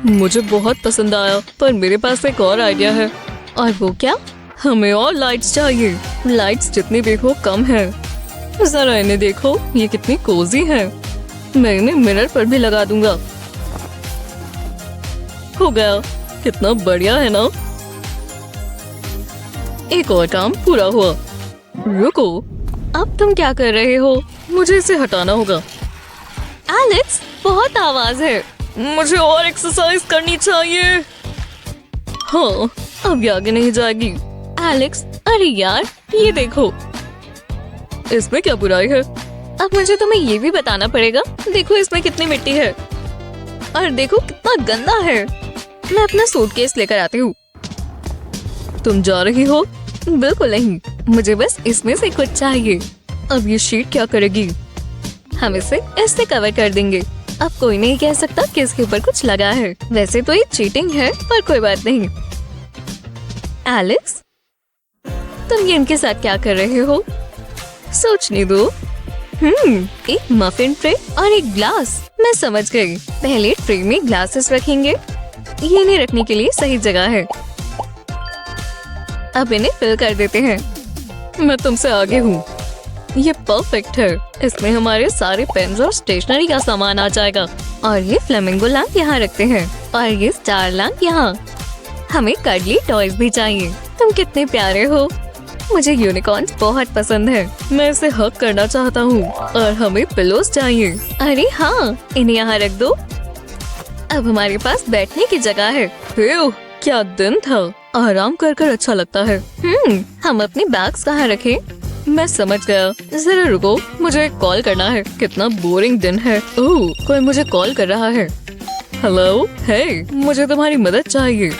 मुझे बहुत पसंद आया, पर मेरे पास एक और आइडिया है। और वो क्या? हमें और लाइट्स चाहिए। लाइट्स जितनी भी हो कम है। जरा इन्हें देखो, ये कितनी कोजी है। मैं इन्हें मिरर पर भी लगा दूंगा। हो गया। कितना बढ़िया है ना? एक और काम पूरा हुआ। रुको, अब तुम क्या कर रहे हो? मुझे इसे हटाना होगा। एलेक्स, बहुत आवाज है। मुझे और एक्सरसाइज करनी चाहिए। हाँ, अब ये आगे नहीं जाएगी। एलेक्स, अरे यार, ये देखो। इसमें क्या बुराई है? अब मुझे तुम्हें ये भी बताना पड़ेगा। देखो इसमें कितनी मिट्टी है। और देखो कितना गंदा है। मैं अपना सूटकेस लेकर आती हूँ। तुम जा रही हो? बिल्कुल नहीं, मुझे बस इसमें से कुछ चाहिए। अब ये शीट क्या करेगी? हम इसे ऐसे कवर कर देंगे। अब कोई नहीं कह सकता कि इसके ऊपर कुछ लगा है। वैसे तो ये चीटिंग है, पर कोई बात नहीं। एलेक्स, तुम ये इनके साथ क्या कर रहे हो? सोचने दो। एक मफिन ट्रे और एक ग्लास। मैं समझ गई। पहले ट्रे में ग्लासेस रखेंगे। ये इन्हें रखने के लिए सही जगह है। अब इन्हें फिल कर देते हैं। मैं तुमसे आगे हूँ। ये परफेक्ट है। इसमें हमारे सारे पेन्स और स्टेशनरी का सामान आ जाएगा। और ये फ्लेमिंगो लैंप यहाँ रखते हैं और ये स्टार लैंप यहाँ। हमें कडली टॉयज भी चाहिए। तुम कितने प्यारे हो। मुझे यूनिकॉर्न्स बहुत पसंद है। मैं इसे हग करना चाहता हूँ। और हमें पिलोस चाहिए। अरे हाँ, इन्हें यहाँ रख दो। अब हमारे पास बैठने की जगह है। क्या दिन था। आराम कर अच्छा लगता है। हम अपने बैग्स कहाँ रखें? मैं समझ गया। जरा रुको, मुझे एक कॉल करना है। कितना बोरिंग दिन है। ओह, कोई मुझे कॉल कर रहा है। हेलो, हे, मुझे तुम्हारी मदद चाहिए।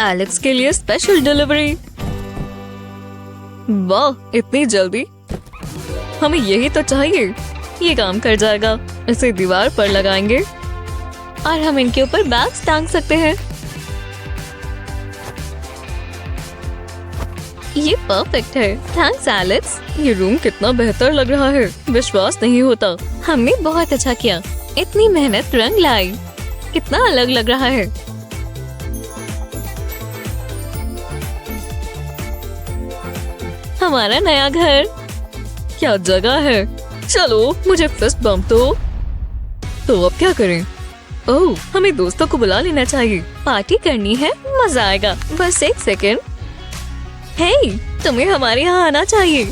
एलेक्स के लिए स्पेशल डिलीवरी। वाह, इतनी जल्दी। हमें यही तो चाहिए। ये काम कर जाएगा। इसे दीवार पर लगाएंगे और हम इनके ऊपर बैग्स टांग सकते हैं। ये परफेक्ट है। Thanks Alex. ये रूम कितना बेहतर लग रहा है, विश्वास नहीं होता। हमने बहुत अच्छा किया। इतनी मेहनत रंग लाई। कितना अलग लग रहा है। हमारा नया घर। क्या जगह है। चलो, मुझे फिस्ट बम्प दो। तो अब क्या करें? ओह, हमें दोस्तों को बुला लेना चाहिए। पार्टी करनी है, मजा आएगा। बस एक सेकेंड। हे, तुम्हें हमारे यहाँ आना चाहिए।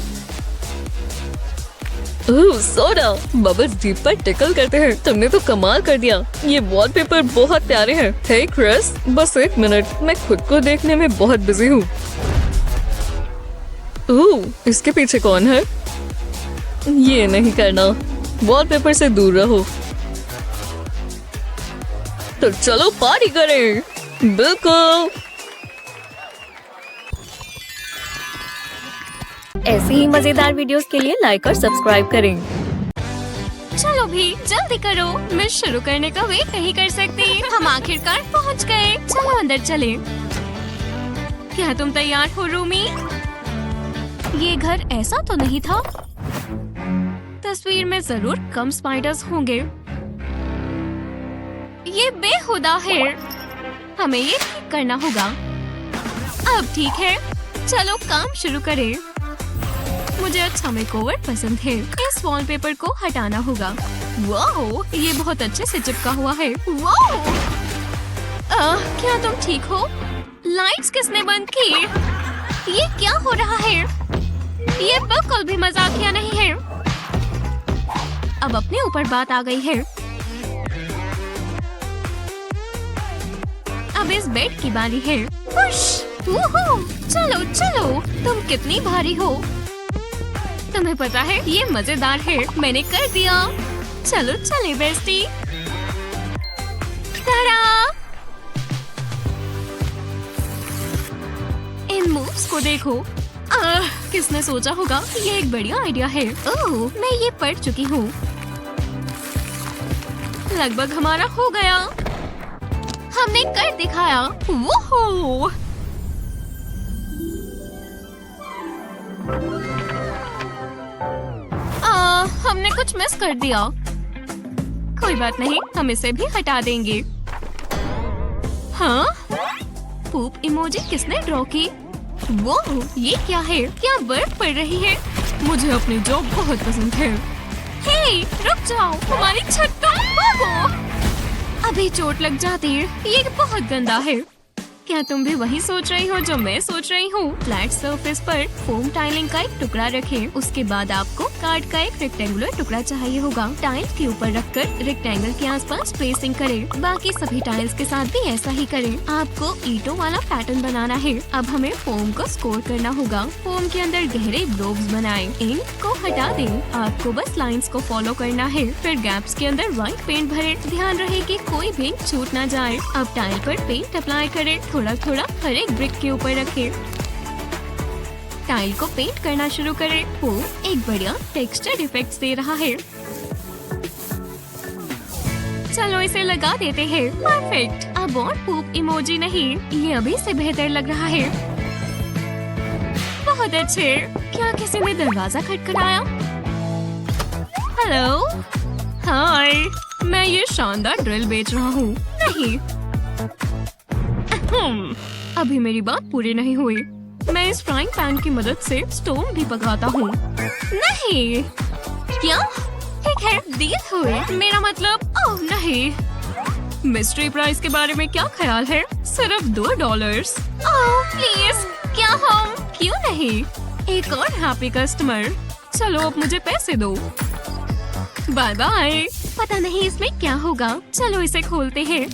ओह, सोडा। बबल्स डीप पर टिकल करते हैं। तुमने तो कमाल कर दिया। ये वॉलपेपर बहुत प्यारे हैं। हे क्रिस, बस एक मिनट, मैं खुद को देखने में बहुत बिजी हूँ। ओह, इसके पीछे कौन है? ये नहीं करना। वॉलपेपर से दूर रहो। तो चलो पार्टी करें। बिल्कुल। ऐसी ही मजेदार वीडियोस के लिए लाइक और सब्सक्राइब करें। चलो भी जल्दी करो, मैं शुरू करने का वेट नहीं कर सकती। हम आखिरकार पहुंच गए। चलो अंदर चलें। क्या तुम तैयार हो रूमी? ये घर ऐसा तो नहीं था। तस्वीर में जरूर कम स्पाइडर्स होंगे। ये बेहुदा है। हमें ये ठीक करना होगा। अब ठीक है, चलो काम शुरू करें। मुझे अच्छा मेकओवर पसंद है। इस वॉलपेपर को हटाना होगा। वाओ, ये बहुत अच्छे से चिपका हुआ है। वाओ, क्या तुम ठीक हो? लाइट्स किसने बंद की? ये क्या हो रहा है? ये बिल्कुल भी मजाकिया नहीं है। अब अपने ऊपर बात आ गई है। अब इस बेड की बारी है। पुश, वूहू, चलो चलो। तुम कितनी भारी हो। तुम्हें पता है ये मजेदार है। मैंने कर दिया। चलो चले बेस्टी। तारा! इन मूव्स को देखो। किसने सोचा होगा ये एक बढ़िया आइडिया है। ओह, मैं ये पढ़ चुकी हूँ। लगभग हमारा हो गया। हमने कर दिखाया। वोहो! हमने कुछ मिस कर दिया। कोई बात नहीं, हम इसे भी हटा देंगे। हाँ? पूप इमोजी किसने ड्रॉ की? वो ये क्या है? क्या बर्फ पड़ रही है? मुझे अपनी जॉब बहुत पसंद है। हे, रुक जाओ, हमारी छत तो अभी चोट लग जाती है। ये बहुत गंदा है। क्या तुम भी वही सोच रही हो जो मैं सोच रही हूँ? फ्लैट सरफेस पर फोम टाइलिंग का एक टुकड़ा रखें। उसके बाद आपको कार्ड का एक रेक्टेंगुलर टुकड़ा चाहिए होगा। टाइल्स के ऊपर रखकर रेक्टेंगल के आसपास स्पेसिंग करें। बाकी सभी टाइल्स के साथ भी ऐसा ही करें। आपको ईंटों वाला पैटर्न बनाना है। अब हमें फोम को स्कोर करना होगा। फोम के अंदर गहरे ग्लोब्स बनाएं। इंक को हटा दें। आपको बस लाइंस को फॉलो करना है। फिर गैप्स के अंदर व्हाइट पेंट भरें। ध्यान रहे कि कोई भी छूट ना जाए। अब टाइल पर पेंट अप्लाई करें। थोड़ा थोड़ा हर एक ब्रिक के ऊपर रखें। टाइल को पेंट करना शुरू करें। वो एक बढ़िया टेक्सचर इफेक्ट्स दे रहा है। चलो इसे लगा देते हैं। परफेक्ट। अब और पूप इमोजी नहीं, ये अभी से बेहतर लग रहा है। बहुत अच्छे। क्या किसी ने दरवाजा खटखटाया? हेलो, हाय, मैं ये शानदार ड्रिल बेच रहा हूँ। नहीं, अभी मेरी बात पूरी नहीं हुई। मैं इस फ्राइंग पैन की मदद से स्टोन भी पकाता हूँ। नहीं, क्या? ठीक है, डील हुई। मेरा मतलब, ओह नहीं। मिस्ट्री प्राइस के बारे में क्या ख्याल है? सिर्फ $2। ओह प्लीज, क्या हम? क्यों नहीं? एक और हैप्पी कस्टमर। चलो अब मुझे पैसे दो। Bye bye. पता नहीं इसमें क्या होगा। चलो इसे खोलते हैं।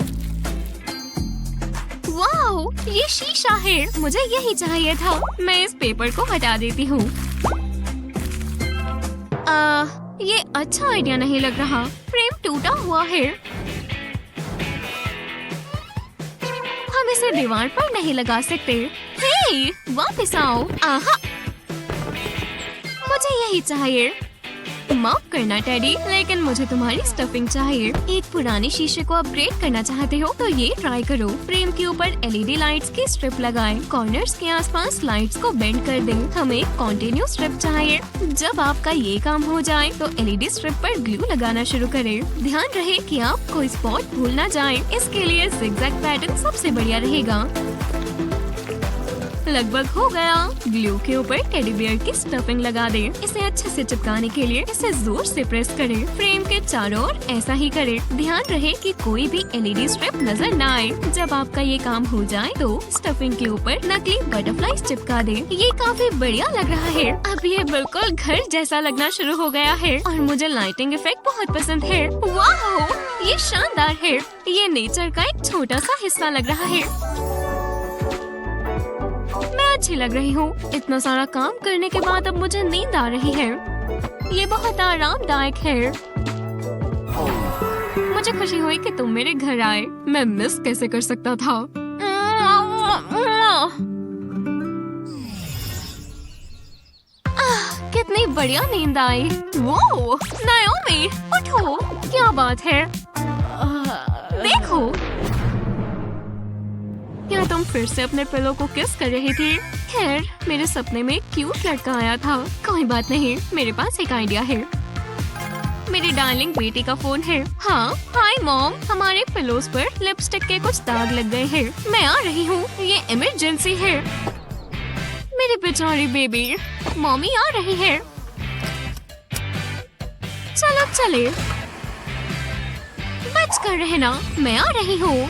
वाओ, ये शीशा है, मुझे यही चाहिए था। मैं इस पेपर को हटा देती हूँ। ये अच्छा आइडिया नहीं लग रहा। फ्रेम टूटा हुआ है। हम इसे दीवार पर नहीं लगा सकते। हे, वापस आओ। आहा, मुझे यही चाहिए। माफ करना टेडी, लेकिन मुझे तुम्हारी स्टफिंग चाहिए। एक पुराने शीशे को अपग्रेड करना चाहते हो तो ये ट्राई करो। फ्रेम के ऊपर एलईडी लाइट्स की स्ट्रिप लगाएं। कॉर्नर्स के आसपास लाइट्स को बेंड कर दें। हमें कंटिन्यू स्ट्रिप चाहिए। जब आपका ये काम हो जाए तो एलईडी स्ट्रिप पर ग्लू लगाना शुरू करें। ध्यान रहे कि आप कोई स्पॉट भूल ना जाए। इसके लिए जिगजैग पैटर्न सबसे बढ़िया रहेगा। लगभग हो गया। ग्लू के ऊपर टेडी बियर की स्टफिंग लगा दें। इसे अच्छे से चिपकाने के लिए इसे जोर से प्रेस करें। फ्रेम के चारों ओर ऐसा ही करें। ध्यान रहे कि कोई भी एलईडी स्ट्रिप नजर न आए। जब आपका ये काम हो जाए तो स्टफिंग के ऊपर नकली बटरफ्लाई चिपका दें। ये काफी बढ़िया लग रहा है। अब ये बिल्कुल घर जैसा लगना शुरू हो गया है और मुझे लाइटिंग इफेक्ट बहुत पसंद है। वाह, ये शानदार है। ये नेचर का एक छोटा सा हिस्सा लग रहा है। अच्छी लग रही हूँ। इतना सारा काम करने के बाद अब मुझे नींद आ रही है। ये बहुत आरामदायक है। मुझे खुशी हुई कि तुम मेरे घर आए। मैं मिस कैसे कर सकता था। कितनी बढ़िया नींद आई। वो नाओमी, उठो। क्या बात है? देखो, क्या तुम फिर से अपने पिलो को किस कर रही थी? खैर, मेरे सपने में एक क्यूट लड़का आया था। कोई बात नहीं, मेरे पास एक आइडिया है। मेरी डार्लिंग बेटी का फोन है। हाँ, हाय मॉम, हमारे पिलोस पर लिपस्टिक के कुछ दाग लग गए हैं। मैं आ रही हूँ, ये इमरजेंसी है। मेरी बेचारी बेबी। मॉमी आ रही है। चलो चले, बच कर रहना, मैं आ रही हूँ।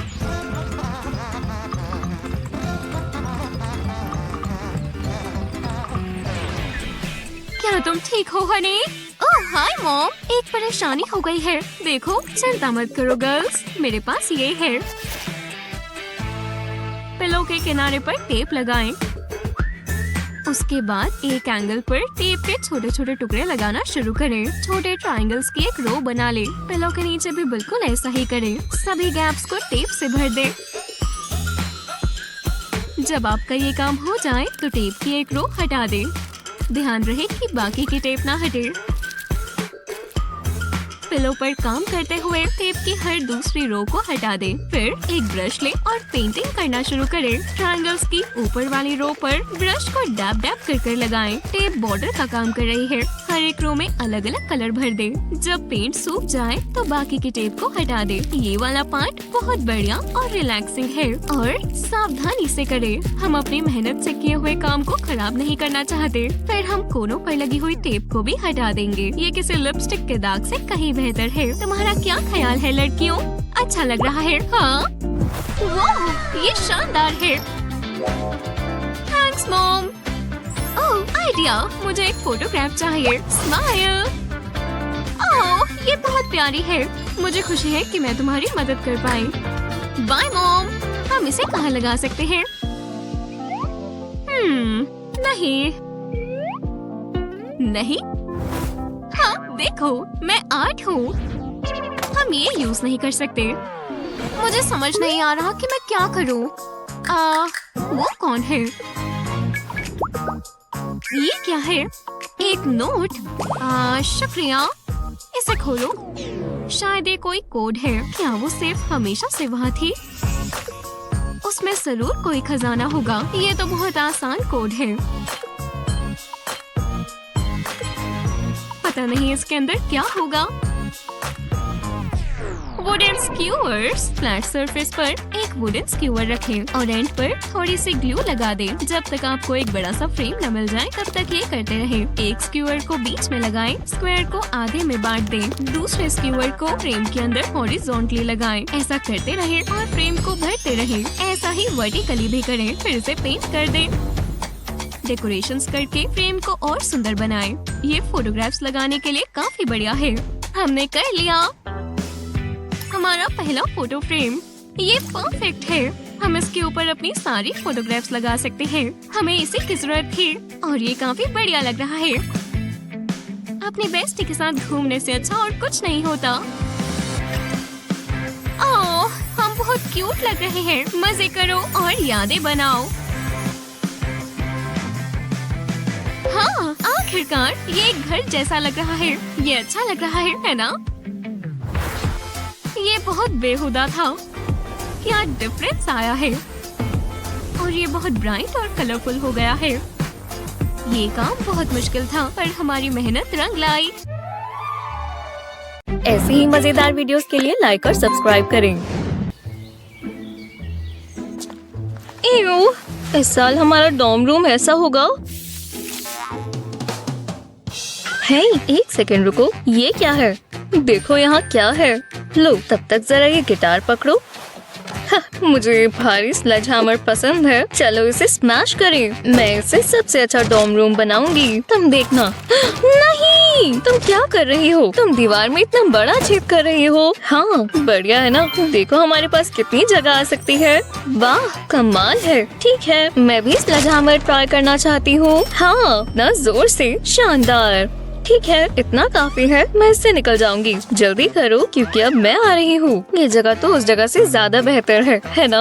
क्या तुम ठीक हो हनी? ओह हाय मॉम, एक परेशानी हो गई है। देखो, चिंता मत करो गर्ल्स, मेरे पास ये है। पिलो के किनारे पर टेप लगाएं। उसके बाद एक एंगल पर टेप के छोटे छोटे टुकड़े लगाना शुरू करें। छोटे ट्रायंगल्स की एक रो बना लें। पिलो के नीचे भी बिल्कुल ऐसा ही करें। सभी गैप्स को टेप से भर दें। जब आपका ये काम हो जाए तो टेप की एक रो हटा दें। ध्यान रहे कि बाकी की टेप ना हटे। पिलो पर काम करते हुए टेप की हर दूसरी रो को हटा दें। फिर एक ब्रश लें और पेंटिंग करना शुरू करें। ट्रायंगल्स की ऊपर वाली रो पर ब्रश को डैब डैब कर कर लगाएं। टेप बॉर्डर का काम कर रही है। हर एक रो में अलग अलग कलर भर दें। जब पेंट सूख जाए तो बाकी की टेप को हटा दें। ये वाला पार्ट बहुत बढ़िया और रिलैक्सिंग है और सावधानी से करें। हम अपनी मेहनत से किए हुए काम को खराब नहीं करना चाहते। फिर हम कोनों पर लगी हुई टेप को भी हटा देंगे। ये किसी लिपस्टिक के दाग से कहीं बेहतर है। तुम्हारा क्या ख्याल है लड़कियों? अच्छा लग रहा है? हाँ, वाह, ये शानदार है। Thanks mom. ओह आइडिया, मुझे एक फोटोग्राफ चाहिए। स्माइल। ओह, ये बहुत प्यारी है। मुझे खुशी है कि मैं तुम्हारी मदद कर पाई। Bye mom. हम इसे कहाँ लगा सकते हैं? नहीं। नहीं? हाँ, देखो, मैं आर्ट हूँ। हम ये यूज नहीं कर सकते। मुझे समझ नहीं आ रहा कि मैं क्या करूँ। वो कौन है? ये क्या है? एक नोट। शुक्रिया। इसे खोलो। शायद ये कोई कोड है। क्या वो सेफ हमेशा से वहाँ थी? उसमें जरूर कोई खजाना होगा। ये तो बहुत आसान कोड है। पता नहीं इसके अंदर क्या होगा। Wooden skewers. फ्लैट सरफेस पर एक वुडन स्क्यूअर रखें और एंड पर थोड़ी सी ग्लू लगा दें। जब तक आपको एक बड़ा सा फ्रेम न मिल जाए तब तक ये करते रहें। एक स्क्यूअर को बीच में लगाएं। स्क्वायर को आधे में बांट दें। दूसरे स्क्यूअर को फ्रेम के अंदर हॉरिजॉन्टली लगाएं। ऐसा करते रहें और फ्रेम को भरते रहें। ऐसा ही वर्टिकली भी करें। फिर से पेंट कर दें। डेकोरेशंस करके फ्रेम को और सुंदर बनाएं। ये फोटोग्राफ्स लगाने के लिए काफी बढ़िया है। हमने कर लिया हमारा पहला फोटो फ्रेम। ये परफेक्ट है। हम इसके ऊपर अपनी सारी फोटोग्राफ्स लगा सकते हैं। हमें इसी की जरूरत थी और ये काफी बढ़िया लग रहा है। अपनी बेस्टी के साथ घूमने से अच्छा और कुछ नहीं होता। ओह, हम बहुत क्यूट लग रहे हैं। मजे करो और यादें बनाओ। हाँ, आखिरकार ये एक घर जैसा लग रहा है। ये अच्छा लग रहा है ना? ये बहुत बेहुदा था। क्या डिफरेंस आया है और ये बहुत ब्राइट और कलरफुल हो गया है। ये काम बहुत मुश्किल था पर हमारी मेहनत रंग लाई। ऐसे ही मजेदार वीडियोस के लिए लाइक और सब्सक्राइब करें। इस साल हमारा डॉर्म रूम ऐसा होगा। हे, एक सेकंड रुको, ये क्या है? देखो यहाँ क्या है। लो, तब तक जरा ये गिटार पकड़ो। मुझे भारी स्लेज हैमर पसंद है। चलो इसे स्मैश करें। मैं इसे सबसे अच्छा डॉर्म रूम बनाऊंगी। तुम देखना। नहीं, तुम क्या कर रही हो? तुम दीवार में इतना बड़ा छेद कर रही हो। हाँ, बढ़िया है ना? देखो हमारे पास कितनी जगह आ सकती है। वाह, कमाल है। ठीक है, मैं भी स्लेज हैमर ट्राई करना चाहती हूँ। हाँ, ना जोर से। शानदार। ठीक है, इतना काफी है। मैं इससे निकल जाऊंगी। जल्दी करो क्योंकि अब मैं आ रही हूँ। ये जगह तो उस जगह से ज्यादा बेहतर है ना?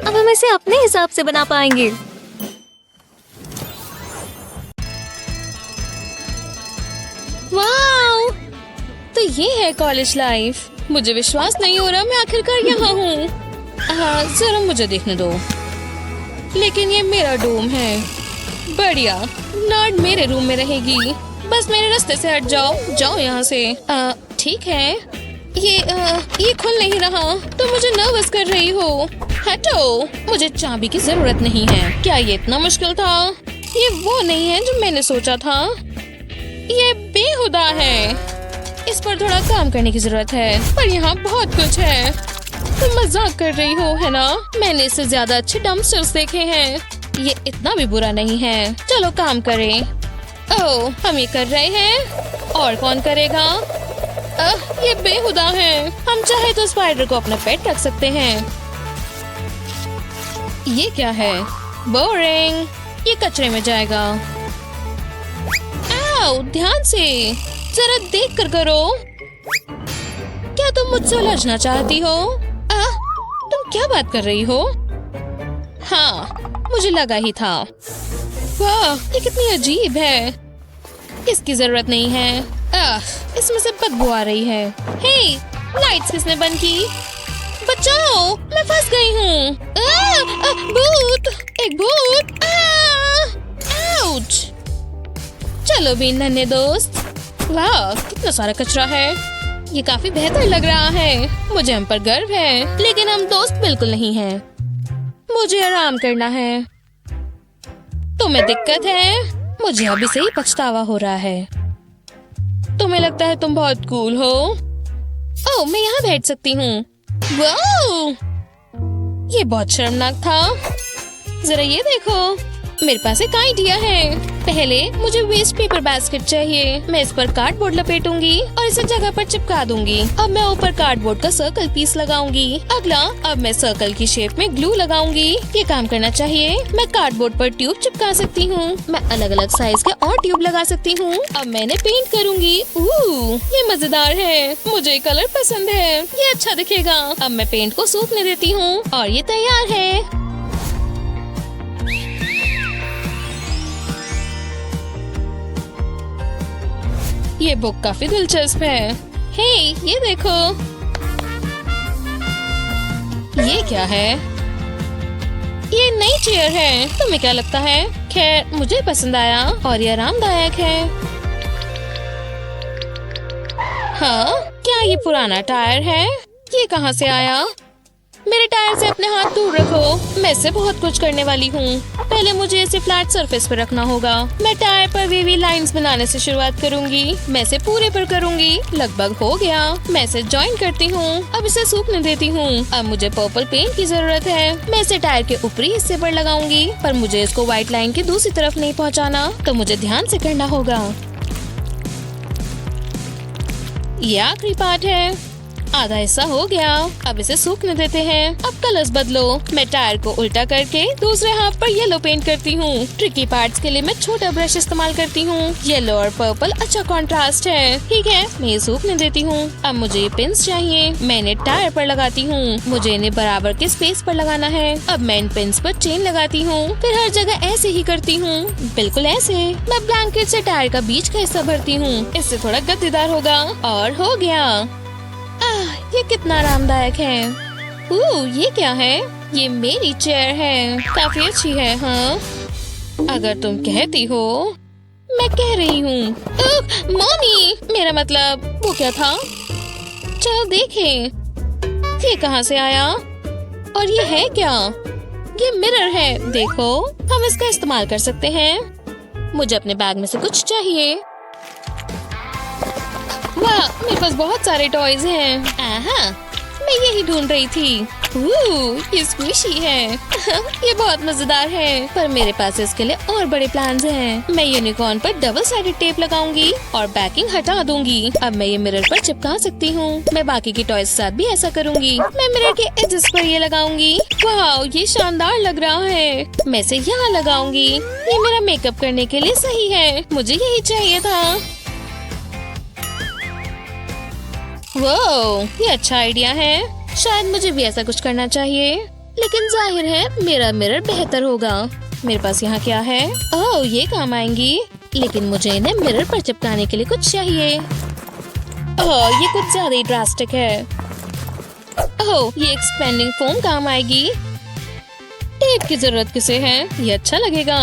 अब हम इसे अपने हिसाब से बना पाएंगे। वाह, तो ये है कॉलेज लाइफ। मुझे विश्वास नहीं हो रहा मैं आखिरकार यहाँ हूँ। हाँ, जरा मुझे देखने दो। लेकिन ये मेरा डोम है। बढ़िया, नर्ड मेरे रूम में रहेगी। बस मेरे रास्ते से हट जाओ। जाओ यहाँ से। ठीक है। ये खुल नहीं रहा। तो मुझे नर्वस कर रही हो। हटो, मुझे चाबी की जरूरत नहीं है। क्या ये इतना मुश्किल था? ये वो नहीं है जो मैंने सोचा था। ये बेहुदा है। इस पर थोड़ा काम करने की जरूरत है। पर यहाँ बहुत कुछ है। तुम मजाक कर रही हो, है ना? मैंने इससे ज्यादा अच्छे डम्पस्टर्स देखे हैं। ये इतना भी बुरा नहीं है। चलो काम करें। ओह, हम ये कर रहे हैं। और कौन करेगा? ये बेहुदा है। हम चाहे तो स्पाइडर को अपना पेट रख सकते हैं। ये क्या है? बोरिंग। ये कचरे में जाएगा। आओ, ध्यान से। जरा देख कर करो। क्या तुम मुझसे उलझना चाहती हो? तुम क्या बात कर रही हो? हाँ, मुझे लगा ही था। वाह, ये कितनी अजीब है। इसकी जरूरत नहीं है। इसमें से बदबू आ रही है। हे, लाइट्स किसने बंद की? बचाओ, मैं फंस गई हूँ। भूत, एक भूत। आउच। चलो भी नन्हे दोस्त। वाह, कितना सारा कचरा है। ये काफी बेहतर लग रहा है। मुझे हम पर गर्व है, लेकिन हम दोस्त बिल्कुल नहीं हैं। मुझे आराम करना है। तुम्हें दिक्कत है? मुझे अभी से ही पछतावा हो रहा है। तुम्हें लगता है तुम बहुत कूल हो। ओह, मैं यहाँ बैठ सकती हूँ। वाह, ये बहुत शर्मनाक था। जरा ये देखो, मेरे पास एक आइडिया है। पहले मुझे वेस्ट पेपर बास्केट चाहिए। मैं इस पर कार्डबोर्ड लपेटूंगी और इसे जगह पर चिपका दूंगी। अब मैं ऊपर कार्डबोर्ड का सर्कल पीस लगाऊंगी। अगला, अब मैं सर्कल की शेप में ग्लू लगाऊंगी। ये काम करना चाहिए। मैं कार्डबोर्ड पर ट्यूब चिपका सकती हूँ। मैं अलग अलग साइज के और ट्यूब लगा सकती हूँ। अब मैंने पेंट करूंगी। ये मजेदार है। मुझे कलर पसंद है। ये अच्छा दिखेगा। अब मैं पेंट को सूखने देती हूँ और ये तैयार है। ये बुक काफी दिलचस्प है। हे, ये देखो। ये क्या है? ये नई चेयर है। तुम्हें क्या लगता है? खैर, मुझे पसंद आया और ये आरामदायक है। हाँ, क्या ये पुराना टायर है? ये कहाँ से आया? मेरे टायर से अपने हाथ दूर रखो। मैं इससे बहुत कुछ करने वाली हूँ। पहले मुझे इसे फ्लैट सरफेस पर रखना होगा। मैं टायर पर वेवी लाइंस बनाने से शुरुआत करूँगी। मैं इसे पूरे पर करूँगी। लगभग हो गया। मैं इसे जॉइन करती हूँ। अब इसे सूखने देती हूँ। अब मुझे पर्पल पेंट की जरूरत है। मैं इसे टायर के ऊपरी हिस्से पर लगाऊंगी, पर मुझे इसको व्हाइट लाइन की दूसरी तरफ नहीं पहुँचाना, तो मुझे ध्यान से करना होगा। ये आखिरी पार्ट है। आधा हिस्सा हो गया। अब इसे सूखने देते हैं। अब कलर्स बदलो। मैं टायर को उल्टा करके दूसरे हाथ पर येलो पेंट करती हूँ। ट्रिकी पार्ट्स के लिए मैं छोटा ब्रश इस्तेमाल करती हूँ। येलो और पर्पल अच्छा कंट्रास्ट है। ठीक है, मैं ये सूखने देती हूँ। अब मुझे ये पिंस चाहिए। मैं इन्हें टायर पर लगाती हूँ। मुझे इन्हें बराबर के स्पेस पर लगाना है। अब मैं इन पिंस पर चेन लगाती हूँ। फिर हर जगह ऐसे ही करती हूँ, बिल्कुल ऐसे। मैं ब्लैंकेट से टायर का बीच का हिस्सा भरती हूँ। इससे थोड़ा गद्देदार होगा। और हो गया। ये कितना आरामदायक है। ये क्या है? ये मेरी चेयर है। काफी अच्छी है। हाँ, अगर तुम कहती हो। मैं कह रही हूँ। मम्मी, मेरा मतलब वो क्या था? चलो देखें। ये कहाँ से आया? और ये है क्या? ये मिरर है। देखो, हम इसका इस्तेमाल कर सकते हैं। मुझे अपने बैग में से कुछ चाहिए। वाह, मेरे पास बहुत सारे टॉयज हैं। आहा, मैं यही ढूंढ रही थी। ये स्क्विशी है। ये बहुत मजेदार है। पर मेरे पास इसके लिए और बड़े प्लान्स हैं। मैं यूनिकॉर्न पर डबल साइडेड टेप लगाऊंगी और बैकिंग हटा दूंगी। अब मैं ये मिरर पर चिपका सकती हूँ। मैं बाकी की टॉयज के साथ भी ऐसा करूँगी। मैं मिरर के एजेस पर ये लगाऊंगी। वाह, ये शानदार लग रहा है। मैं इसे यहाँ लगाऊंगी। ये मेरा मेकअप करने के लिए सही है। मुझे यही चाहिए था। वो, ये अच्छा आइडिया है। शायद मुझे भी ऐसा कुछ करना चाहिए। लेकिन जाहिर है मेरा मिरर बेहतर होगा। मेरे पास यहाँ क्या है? ओह, ये काम आएंगी। लेकिन मुझे इन्हें मिरर पर चिपकाने के लिए कुछ चाहिए। ओह, ये कुछ ज्यादा ही ड्रास्टिक है। ओह, ये एक्सपेंडिंग फोम काम आएगी। टेप की जरूरत किसे है? ये अच्छा लगेगा।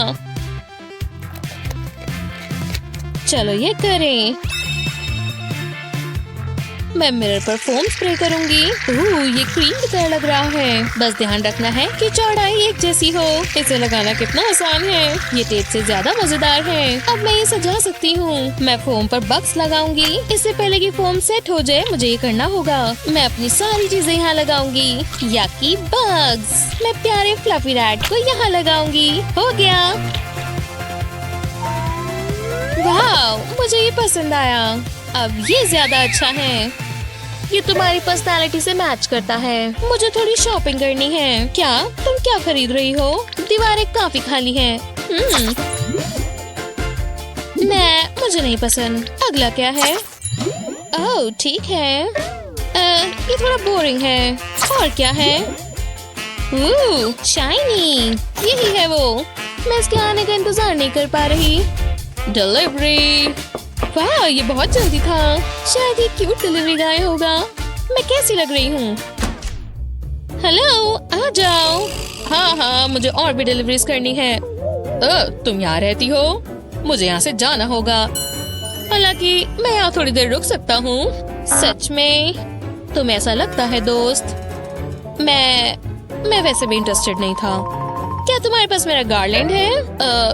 चलो ये करें। मैं मिरर पर फोम स्प्रे करूंगी। ये क्रीम की तरह लग रहा है। बस ध्यान रखना है कि चौड़ाई एक जैसी हो। इसे लगाना कितना आसान है। ये टेप से ज्यादा मजेदार है। अब मैं ये सजा सकती हूँ। मैं फोम पर बग्स लगाऊंगी। इससे पहले कि फोम सेट हो जाए मुझे ये करना होगा। मैं अपनी सारी चीजें यहाँ लगाऊंगी। याकी बग्स। मैं प्यारे फ्लफी रैट को यहाँ लगाऊंगी। हो गया। वाह, मुझे ये पसंद आया। अब ये ज्यादा अच्छा है। ये तुम्हारी पर्सनालिटी से मैच करता है। मुझे थोड़ी शॉपिंग करनी है। क्या तुम क्या खरीद रही हो? दीवारें काफी खाली हैं। मुझे नहीं पसंद। अगला क्या है? ओह, ठीक है। ये थोड़ा बोरिंग है। और क्या है? शाइनी। यही है वो। मैं इसके आने का इंतजार नहीं कर पा रही। डिलीवरी। वाह, ये बहुत जल्दी था। शायद ये क्यूट डिलीवरी गाय होगा। मैं कैसी लग रही हूँ? हेलो, आ जाओ। हाँ, मुझे और भी डिलीवरीज करनी है। तुम यहाँ रहती हो? मुझे यहाँ से जाना होगा। हालांकि मैं यहाँ थोड़ी देर रुक सकता हूँ। सच में? तुम्हें ऐसा लगता है दोस्त? मैं वैसे भी इंटरेस्टेड नहीं था। क्या तुम्हारे पास मेरा गार्लैंड है?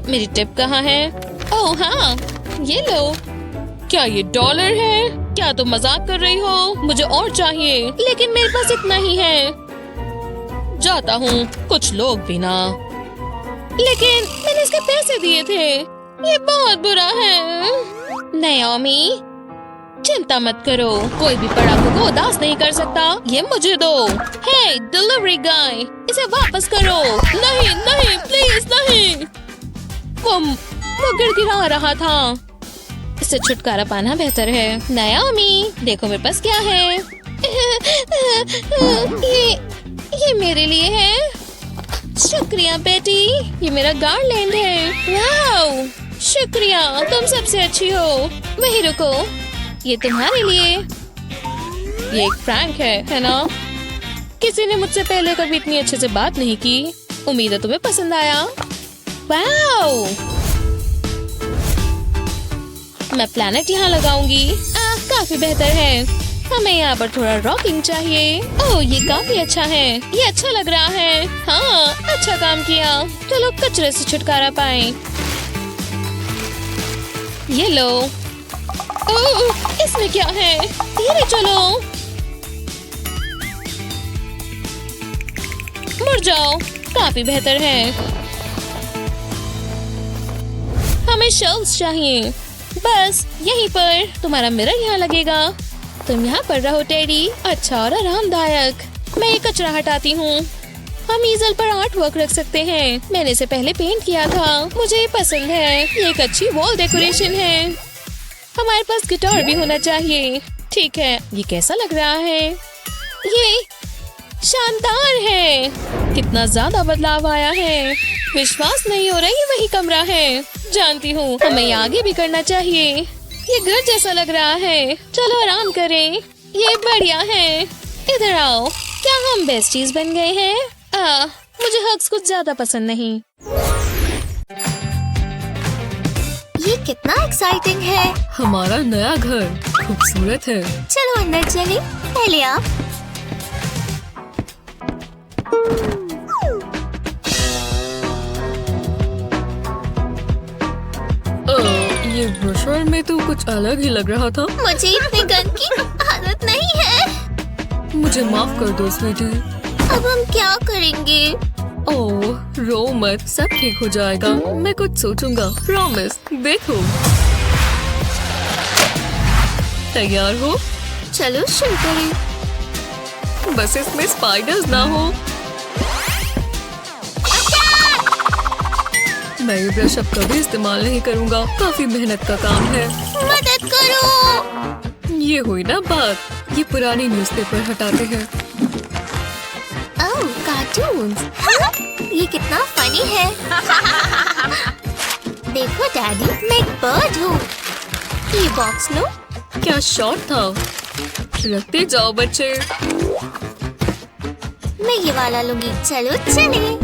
मेरी टिप कहाँ है? ओह हाँ, ये लो। क्या ये $1 है? क्या तुम मजाक कर रही हो? मुझे और चाहिए। लेकिन मेरे पास इतना ही है। जाता हूँ, कुछ लोग भी ना। लेकिन मैंने इसके पैसे दिए थे। ये बहुत बुरा है। नाओमी, चिंता मत करो। कोई भी पड़ाकों को उदास नहीं कर सकता। ये मुझे दो। हे डिलीवरी गाय, इसे वापस करो। नहीं, प्लीज नहीं। वो गिड़गिड़ा रहा था। इससे छुटकारा पाना बेहतर है। नाओमी, देखो मेरे पास क्या है। ये मेरे लिए है। शुक्रिया बेटी, ये मेरा गार्लैंड है। वाओ, शुक्रिया, तुम सबसे अच्छी हो। वहीं रुको, ये तुम्हारे लिए। ये एक प्रैंक है ना? किसी ने मुझसे पहले कभी इतनी अच्छे से बात नहीं की। उम्मीद है तुम्हें पसंद आया। वाओ, मैं प्लैनेट यहाँ लगाऊंगी। काफी बेहतर है। हमें यहाँ पर थोड़ा रॉकिंग चाहिए। ओह, ये काफी अच्छा है। ये अच्छा लग रहा है। हाँ, अच्छा काम किया। चलो कचरे से छुटकारा पाएं। ये लो। ओह, इसमें क्या है? धीरे चलो। मुड़ जाओ। काफी बेहतर है। हमें शेल्व्स चाहिए। बस यहीं पर। तुम्हारा मिरर यहाँ लगेगा। तुम यहाँ पर रहो टेडी। अच्छा और आरामदायक। मैं ये कचरा हटाती हूँ। हम ईजल पर आर्ट वर्क रख सकते हैं। मैंने इसे पहले पेंट किया था। मुझे ये पसंद है। ये एक अच्छी वॉल डेकोरेशन है। हमारे पास गिटार भी होना चाहिए। ठीक है, ये कैसा लग रहा है? ये शानदार है। कितना ज्यादा बदलाव आया है। विश्वास नहीं हो रहा ये वही कमरा है। जानती हूँ, हमें ये आगे भी करना चाहिए। ये घर जैसा लग रहा है। चलो आराम करें। ये बढ़िया है। इधर आओ। क्या हम बेस्ट चीज बन गए हैं? मुझे हग्स कुछ ज्यादा पसंद नहीं। ये कितना एक्साइटिंग है। हमारा नया घर खूबसूरत है। चलो अंदर चले। पहले आप। ये ब्रोशर में तो कुछ अलग ही लग रहा था। मुझे इतने गंद की आदत नहीं है। मुझे माफ कर दो स्वीटी। अब हम क्या करेंगे? ओह रो मत, सब ठीक हो जाएगा। मैं कुछ सोचूंगा, प्रॉमिस। देखो तैयार हो? चलो शुरू करें। बस इसमें स्पाइडर्स ना हो। मैं ये ब्रश अब कभी इस्तेमाल नहीं करूंगा। काफी मेहनत का काम है। मदद करो। ये हुई ना बात। ये पुरानी न्यूज़पेपर हटाते हैं। ओह कार्टून्स। ये कितना फनी है। देखो डैडी, मैं एक बर्ड हूँ। ये बॉक्स लो। क्या शॉट था। रखते जाओ बच्चे। मैं ये वाला लूंगी। चलो चले।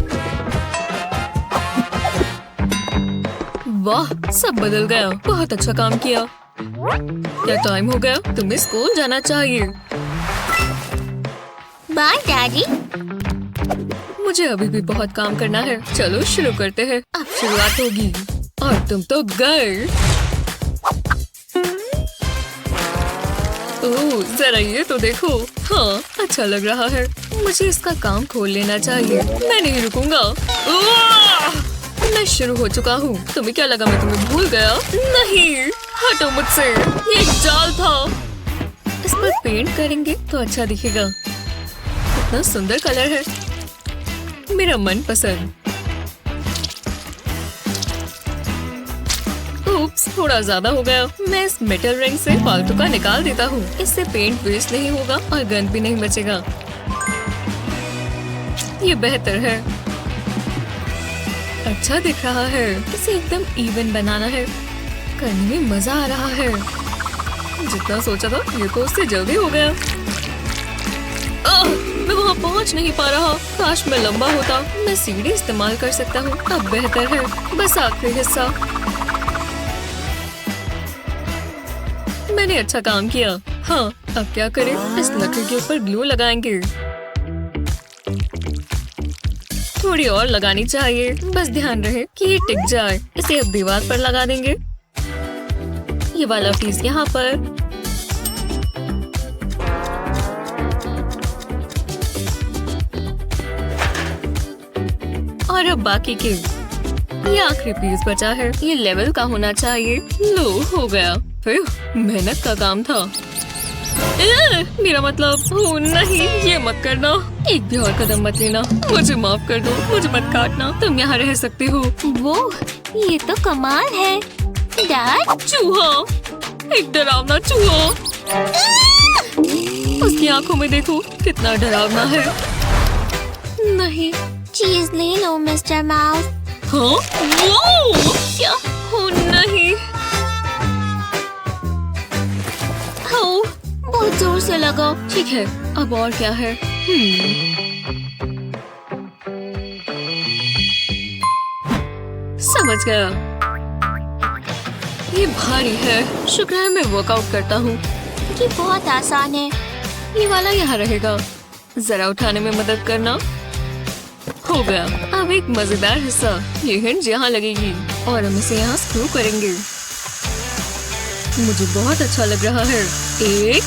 वाह, सब बदल गया। बहुत अच्छा काम किया। क्या टाइम हो गया? तुम्हें स्कूल जाना चाहिए। Bye daddy. मुझे अभी भी बहुत काम करना है। चलो शुरू करते हैं। अब शुरुआत होगी। और तुम तो गए। ओह जरा ये तो देखो। हाँ अच्छा लग रहा है। मुझे इसका काम खोल लेना चाहिए। मैं नहीं रुकूंगा। मैं शुरू हो चुका हूँ। तुम्हें क्या लगा मैं तुम्हें भूल गया? नहीं, हटो मुझसे। ये एक जाल था। इस पर पेंट करेंगे तो अच्छा दिखेगा। कितना सुंदर कलर है। मेरा मन पसंद। उप्स, थोड़ा ज्यादा हो गया। मैं इस मेटल रिंग से फालतू का निकाल देता हूँ। इससे पेंट वेस्ट नहीं होगा और गंद भी नहीं बचेगा। ये बेहतर है। अच्छा दिख रहा है। इसे एकदम इवन बनाना है। करने में मजा आ रहा है। जितना सोचा था ये तो उससे जल्दी हो गया। मैं वहाँ पहुँच नहीं पा रहा। काश मैं लंबा होता। मैं सीढ़ी इस्तेमाल कर सकता हूँ। अब बेहतर है। बस आखिरी हिस्सा। मैंने अच्छा काम किया। हाँ अब क्या करें? इस लकड़ी के ऊपर ग्लू लगाएंगे। थोड़ी और लगानी चाहिए। बस ध्यान रहे कि ये टिक जाए। इसे अब दीवार पर लगा देंगे। ये वाला पीस यहाँ पर। और अब बाकी के। ये आखिरी पीस बचा है। ये लेवल का होना चाहिए। लो हो गया। फिर मेहनत का काम था। मेरा मतलब ओह नहीं, ये मत करना। एक भी और कदम मत लेना। मुझे माफ कर दो। मुझे मत काटना। तुम यहाँ रह सकती हो। वो ये तो कमाल है। डैड, चूहा, एक डरावना चूहा। उसकी आंखों में देखो कितना डरावना है। नहीं। चीज ले लो मिस्टर माउस। हाँ? वो क्या? ओह नहीं। हो, बहुत जोर से लगा। ठीक है, अब और क्या है? समझ गया। ये भारी है। शुक्र है मैं वर्कआउट करता हूँ। ये बहुत आसान है। ये वाला यहाँ रहेगा। जरा उठाने में मदद करना। हो गया। अब एक मजेदार हिस्सा। ये हिंज यहाँ लगेगी और हम इसे यहाँ स्क्रू करेंगे। मुझे बहुत अच्छा लग रहा है। 1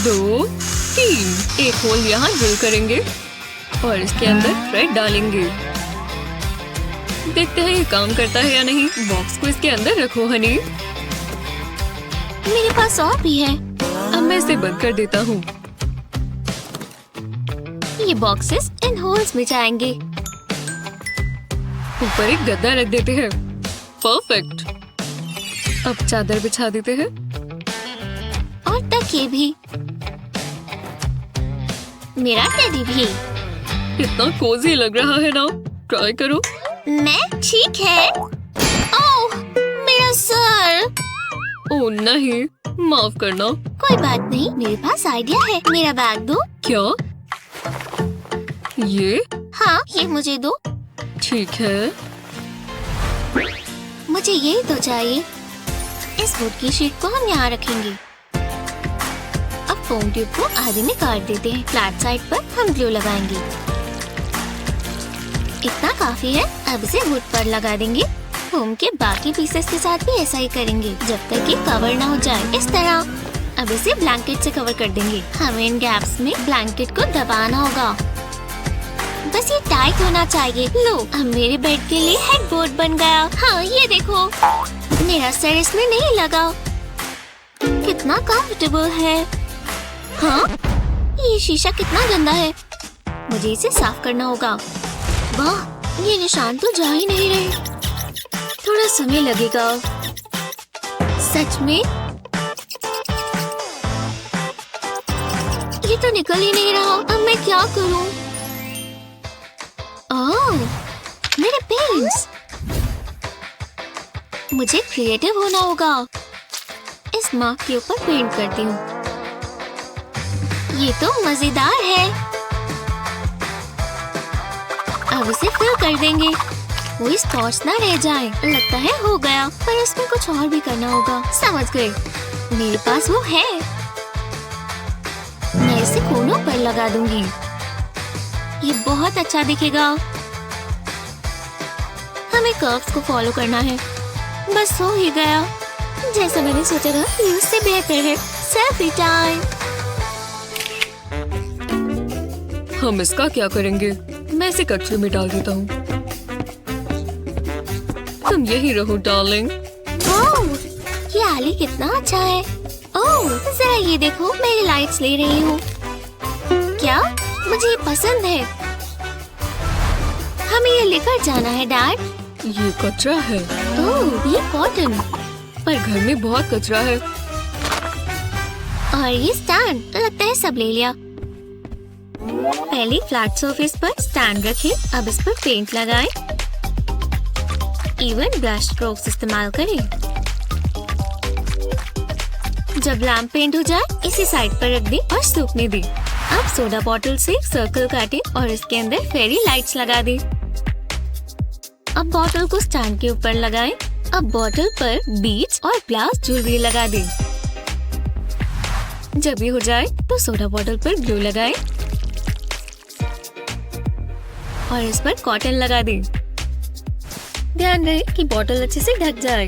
2 3। एक होल यहाँ ड्रिल करेंगे और इसके अंदर थ्रेड डालेंगे। देखते हैं ये काम करता है या नहीं। बॉक्स को इसके अंदर रखो हनी। मेरे पास और भी है। अब मैं इसे बंद कर देता हूँ। ये बॉक्सेस इन होल्स में जाएंगे। ऊपर एक गद्दा रख देते हैं। परफेक्ट। अब चादर बिछा देते हैं। और तकिए भी। मेरा टेडी भी। कितना कोजी लग रहा है ना। ट्राई करो। मैं ठीक है। ओह, मेरा सर। ओह नहीं, माफ करना। कोई बात नहीं, मेरे पास आइडिया है। मेरा बैग दो। क्या? ये हाँ, ये मुझे दो। ठीक है। मुझे ये तो चाहिए। इस वुड की शीट को हम यहाँ रखेंगे। अब फोम ट्यूब को आधे में काट देते हैं। फ्लैट साइड पर हम ग्लू लगाएंगे। इतना काफी है। अब इसे वुड पर लगा देंगे। फोम के बाकी पीसेस के साथ भी ऐसा ही करेंगे जब तक ये कवर ना हो जाए। इस तरह। अब इसे ब्लैंकेट से कवर कर देंगे। हमें इन गैप्स में ब्लैंकेट को दबाना होगा। बस ये टाइट होना चाहिए। लो, अब मेरे बेड के लिए हेडबोर्ड बन गया। हाँ, ये देखो। मेरा सर इसमें नहीं लगा। कितना कंफर्टेबल है। हाँ, ये शीशा कितना गंदा है। मुझे इसे साफ करना होगा। वाह, ये निशान तो जा ही नहीं रहे। थोड़ा समय लगेगा। सच में? ये तो निकल ही नहीं रहा। अब मैं क्या करूं? ओह, मेरे पेरेंट्स। मुझे क्रिएटिव होना होगा। इस मार्क के ऊपर पेंट करती हूँ। ये तो मजेदार है। अब इसे फिल कर देंगे। कोई स्पॉट्स ना रह जाए। लगता है हो गया, पर इसमें कुछ और भी करना होगा। समझ गए। मेरे पास वो है। मैं इसे कोनों पर लगा दूंगी। ये बहुत अच्छा दिखेगा। हमें कर्व्स को फॉलो करना है। बस हो ही गया। जैसा मैंने सोचा था, ये उससे बेहतर है। Selfie time. हम इसका क्या करेंगे? मैं इसे कचरे में डाल देता हूँ। तुम यही रहो डार्लिंग। ओह, ये आली कितना अच्छा है। ओह, जरा ये देखो, मेरी लाइट्स ले रही हूँ। क्या? मुझे ये पसंद है। हमें ये लेकर जाना है डैड। ये कचरा है। ओह, ये कॉटन। पर घर में बहुत कचरा है। और ये स्टैंड। लगता है सब ले लिया। पहले फ्लैट सरफेस पर स्टैंड रखें। अब इस पर पेंट लगाएं। इवन ब्रश स्ट्रोक्स इस्तेमाल करें। जब लैम्प पेंट हो जाए, इसे साइड पर रख दें और सूखने दें। अब सोडा बॉटल से एक सर्कल काटें और इसके अंदर फेरी लाइट्स लगा दें। अब बॉटल को स्टैंड के ऊपर लगाएं। अब बॉटल पर बीड्स और ग्लास ज्वेलरी लगा दें। जब ये हो जाए तो सोडा बॉटल पर ग्लू लगाएं और इस पर कॉटन लगा दें। ध्यान रहे कि बॉटल अच्छे से ढक जाए।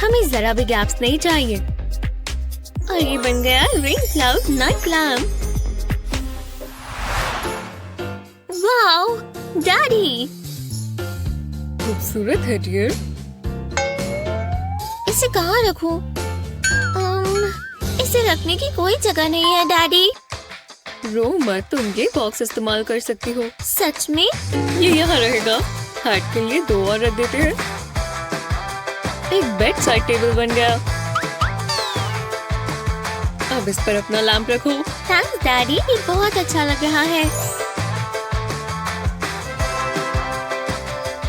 हमें जरा भी गैप्स नहीं चाहिए। और ये बन गया ring cloud night lamp. Wow, daddy. खूबसूरत है डियर। इसे कहाँ रखूं? इसे रखने की कोई जगह नहीं है डैडी। रो मत, तुम ये बॉक्स इस्तेमाल कर सकती हो। सच में? ये यहाँ रहेगा। हार्ट के लिए 2 और रख देते हैं। एक बेड साइड टेबल बन गया। अब इस पर अपना लैंप रखो। थैंक्स डैडी, ये बहुत अच्छा लग रहा है।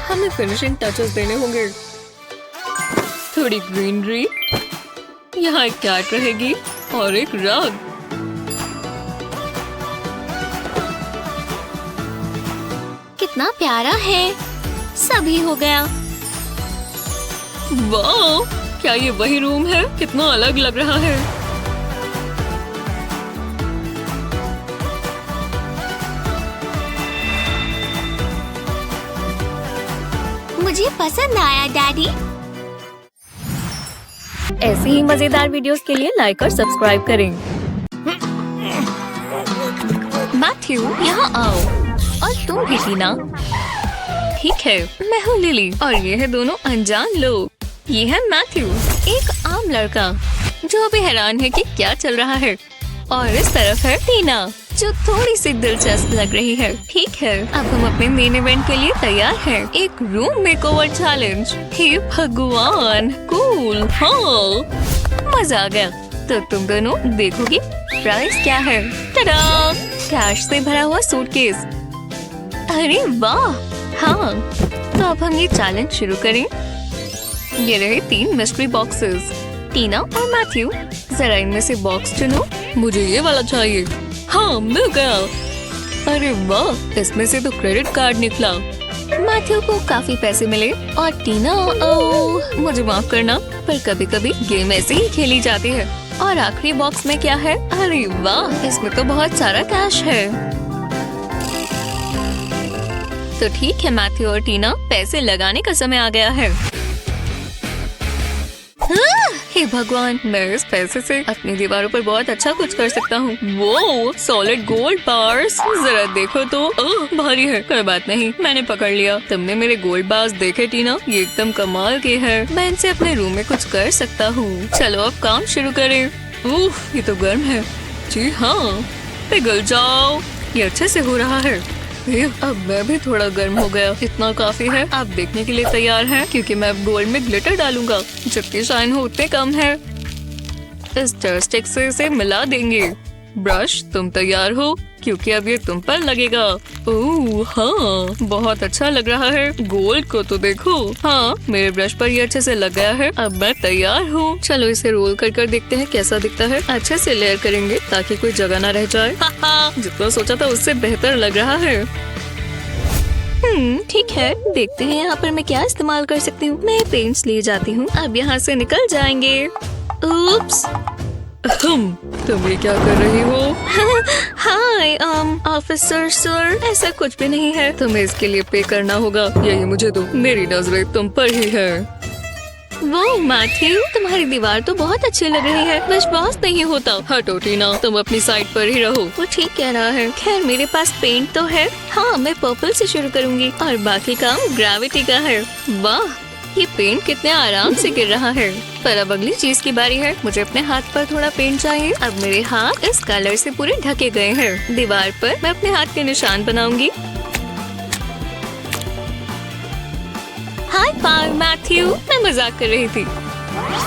हमें फिनिशिंग टचेस देने होंगे। थोड़ी ग्रीनरी। यहाँ एक कैट रहेगी और एक रग। कितना प्यारा है। सभी हो गया। वाह, क्या ये वही रूम है? कितना अलग लग रहा है। मुझे पसंद आया डैडी। ऐसी ही मजेदार वीडियोस के लिए लाइक और सब्सक्राइब करें। मैथ्यू, यहाँ आओ। और तुम भी टीना। ठीक है, मैं हूँ लिली और ये है दोनों अनजान लोग। ये है मैथ्यू, एक आम लड़का। जो भी हैरान है कि क्या चल रहा है। और इस तरफ है टीना, जो थोड़ी सी दिलचस्प लग रही है। ठीक है, अब हम अपने मेन इवेंट के लिए तैयार हैं। एक रूम मेकओवर चैलेंज। हे भगवान, कूल। हाँ, मजा आ गया। तो तुम दोनों देखोगी प्राइस क्या है? टडा! कैश से भरा हुआ सूटकेस। अरे वाह। हाँ, तो अब हम ये चैलेंज शुरू करें। ये रहे 3 मिस्ट्री बॉक्सेस। टीना और मैथ्यू, जरा इनमें से बॉक्स चुनो। मुझे ये वाला चाहिए। हाँ, मिल गया। अरे वाह, इसमें से तो क्रेडिट कार्ड निकला। मैथ्यू को काफी पैसे मिले और टीना, मुझे माफ करना, पर कभी कभी गेम ऐसे ही खेली जाती है। और आखिरी बॉक्स में क्या है? अरे वाह, इसमें तो बहुत सारा कैश है। तो ठीक है मैथ्यू और टीना, पैसे लगाने का समय आ गया है। हे भगवान, मैं इस पैसे से अपनी दीवारों पर बहुत अच्छा कुछ कर सकता हूँ। वो सॉलिड गोल्ड बार्स, जरा देखो तो। ओह, भारी है। कोई बात नहीं, मैंने पकड़ लिया। तुमने मेरे गोल्ड बार्स देखे टीना? ये एकदम कमाल के हैं। मैं इनसे अपने रूम में कुछ कर सकता हूँ। चलो अब काम शुरू करें। उफ, ये तो गर्म है। जी हाँ, पिघल जाओ। ये अच्छे से हो रहा है। अब मैं भी थोड़ा गर्म हो गया। इतना काफी है। आप देखने के लिए तैयार हैं? क्योंकि मैं अब गोल्ड में ग्लिटर डालूंगा। जितनी शाइन हो उतने कम है। इस स्टिक से इसे मिला देंगे। ब्रश, तुम तैयार हो? क्योंकि अब ये तुम पर लगेगा। ओह हाँ, बहुत अच्छा लग रहा है। गोल्ड को तो देखो। हाँ, मेरे ब्रश पर ये अच्छे से लग गया है। अब मैं तैयार हूँ। चलो इसे रोल कर देखते हैं कैसा दिखता है। अच्छे से लेयर करेंगे ताकि कोई जगह ना रह जाए। जितना सोचा था उससे बेहतर लग रहा है। ठीक है, देखते हैं यहाँ पर मैं क्या इस्तेमाल कर सकती हूँ। मैं पेंट्स ले जाती हूँ। अब यहाँ से निकल जाएंगे। उप्स। तुम ये क्या कर रही हो? हाय ऑफिसर सर, ऐसा कुछ भी नहीं है। तुम्हें इसके लिए पे करना होगा। यही मुझे दो। मेरी नजरें तुम पर ही है। वो मैथ्यू, तुम्हारी दीवार तो बहुत अच्छी लग रही है। विश्वास नहीं होता। हटो टीना, तुम अपनी साइड पर ही रहो। वो ठीक कह रहा है। खैर, मेरे पास पेंट तो है। हाँ, मैं पर्पल से शुरू करूँगी और बाकी काम ग्रेविटी का है। वाह, ये पेंट कितने आराम से गिर रहा है। पर अब अगली चीज की बारी है। मुझे अपने हाथ पर थोड़ा पेंट चाहिए। अब मेरे हाथ इस कलर से पूरे ढके गए हैं। दीवार पर मैं अपने हाथ के निशान बनाऊंगी। हाय बाय मैथ्यू, मैं मजाक कर रही थी।